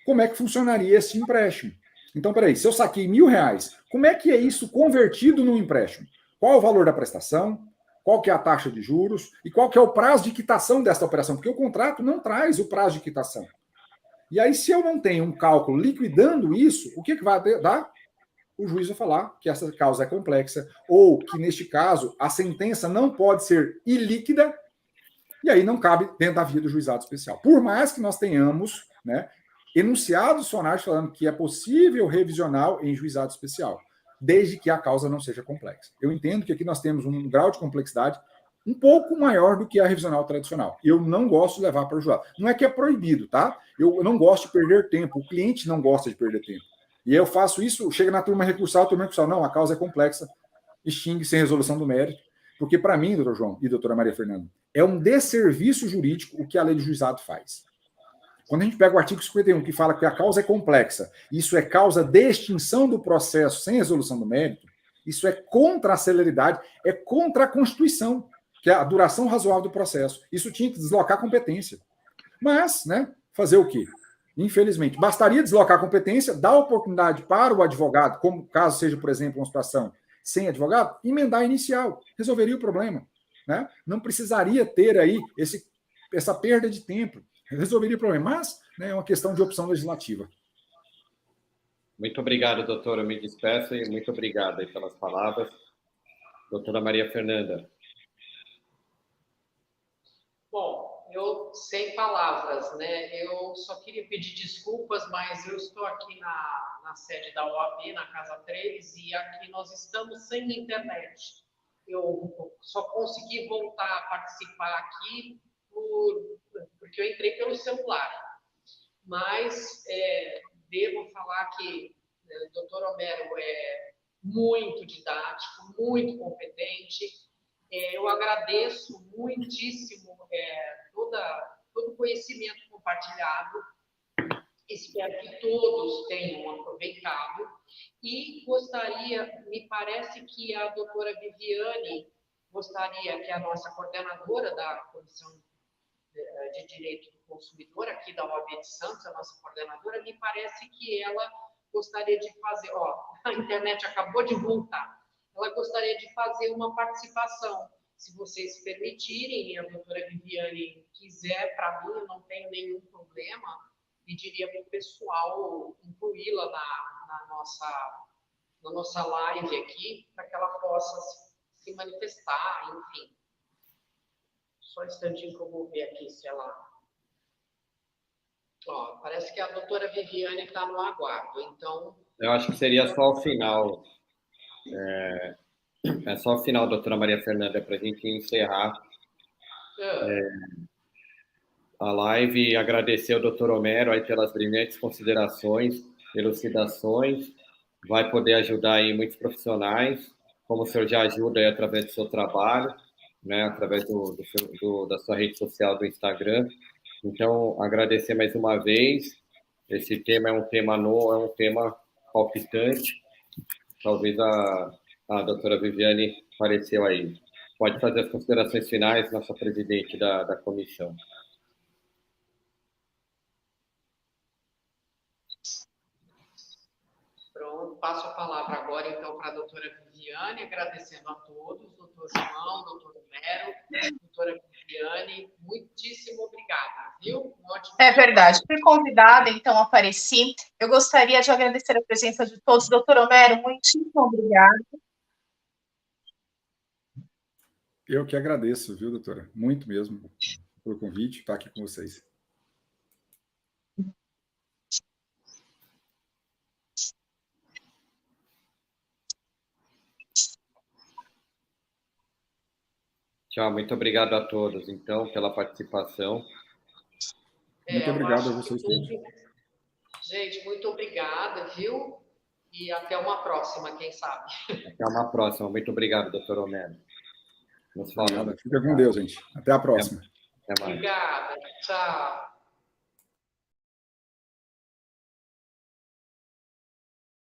como é que funcionaria esse empréstimo. Então, peraí, se eu saquei R$1.000, como é que é isso convertido no empréstimo? Qual é o valor da prestação? Qual que é a taxa de juros? E qual que é o prazo de quitação dessa operação? Porque o contrato não traz o prazo de quitação. E aí, se eu não tenho um cálculo liquidando isso, o que vai dar? O juiz vai falar que essa causa é complexa, ou que, neste caso, a sentença não pode ser ilíquida, e aí não cabe dentro da via do juizado especial. Por mais que nós tenhamos, né, enunciados sonares falando que é possível revisional em juizado especial, desde que a causa não seja complexa. Eu entendo que aqui nós temos um grau de complexidade um pouco maior do que a revisional tradicional. Eu não gosto de levar para o juizado. Não é que é proibido, tá? Eu não gosto de perder tempo. O cliente não gosta de perder tempo. E eu faço isso, chega na turma recursal, a turma recursal, não, a causa é complexa, extingue sem resolução do mérito. Porque, para mim, doutor João e doutora Maria Fernanda, é um desserviço jurídico o que a lei de juizado faz. Quando a gente pega o artigo 51, que fala que a causa é complexa, isso é causa de extinção do processo sem resolução do mérito, isso é contra a celeridade, é contra a Constituição. que é a duração razoável do processo. Isso tinha que deslocar a competência. Mas, né, fazer o quê? Infelizmente, bastaria deslocar a competência, dar oportunidade para o advogado, como caso seja, por exemplo, uma situação sem advogado, emendar a inicial, resolveria o problema. Né? Não precisaria ter aí essa perda de tempo, resolveria o problema, mas né, é uma questão de opção legislativa. Muito obrigado, doutor. Eu me despeço e muito obrigado aí pelas palavras. Doutora Maria Fernanda. Bom, eu sem palavras, né? Eu só queria pedir desculpas, mas eu estou aqui na sede da OAB, na Casa 3, e aqui nós estamos sem internet. Eu só consegui voltar a participar aqui porque eu entrei pelo celular. Mas devo falar que o doutor Homero é muito didático, muito competente. Eu agradeço muitíssimo todo o conhecimento compartilhado. Espero que todos tenham aproveitado. E gostaria, me parece que a doutora Viviane gostaria, que é a nossa coordenadora da Comissão de Direito do Consumidor, aqui da OAB de Santos, a nossa coordenadora, me parece que ela gostaria de fazer, a internet acabou de voltar, ela gostaria de fazer uma participação, se vocês permitirem, e a doutora Viviane quiser, para mim, eu não tenho nenhum problema, pediria para o pessoal incluí-la na nossa live aqui, para que ela possa se manifestar, enfim. Só um instantinho que eu vou ver aqui se ela... parece que a doutora Viviane está no aguardo, então... Eu acho que seria só o final. É só o final, doutora Maria Fernanda, para a gente encerrar a live e agradecer ao doutor Homero aí pelas brilhantes considerações, elucidações. Vai poder ajudar aí muitos profissionais, como o senhor já ajuda aí através do seu trabalho, né, através da sua rede social do Instagram. Então, agradecer mais uma vez. Esse tema é um tema novo, é um tema palpitante. Talvez a doutora Viviane apareceu aí. Pode fazer as considerações finais, nossa presidente da comissão. Pronto, passo a palavra agora, então, para a doutora Viviane, agradecendo a todos, doutor João, doutor Homero, doutora Viviane, muitíssimo obrigada, viu? É verdade, fui convidada, então apareci. Eu gostaria de agradecer a presença de todos. Doutor Homero, muitíssimo obrigada. Eu que agradeço, viu, doutora? Muito mesmo pelo convite, estar aqui com vocês. Tchau, muito obrigado a todos, então, pela participação. Muito obrigado a vocês todos. Gente, muito obrigada, viu? E até uma próxima, quem sabe. Até uma próxima. Muito obrigado, doutor Homero. Nos falamos. Fica com Deus, gente. Até a próxima. Até mais. Obrigada. Tchau.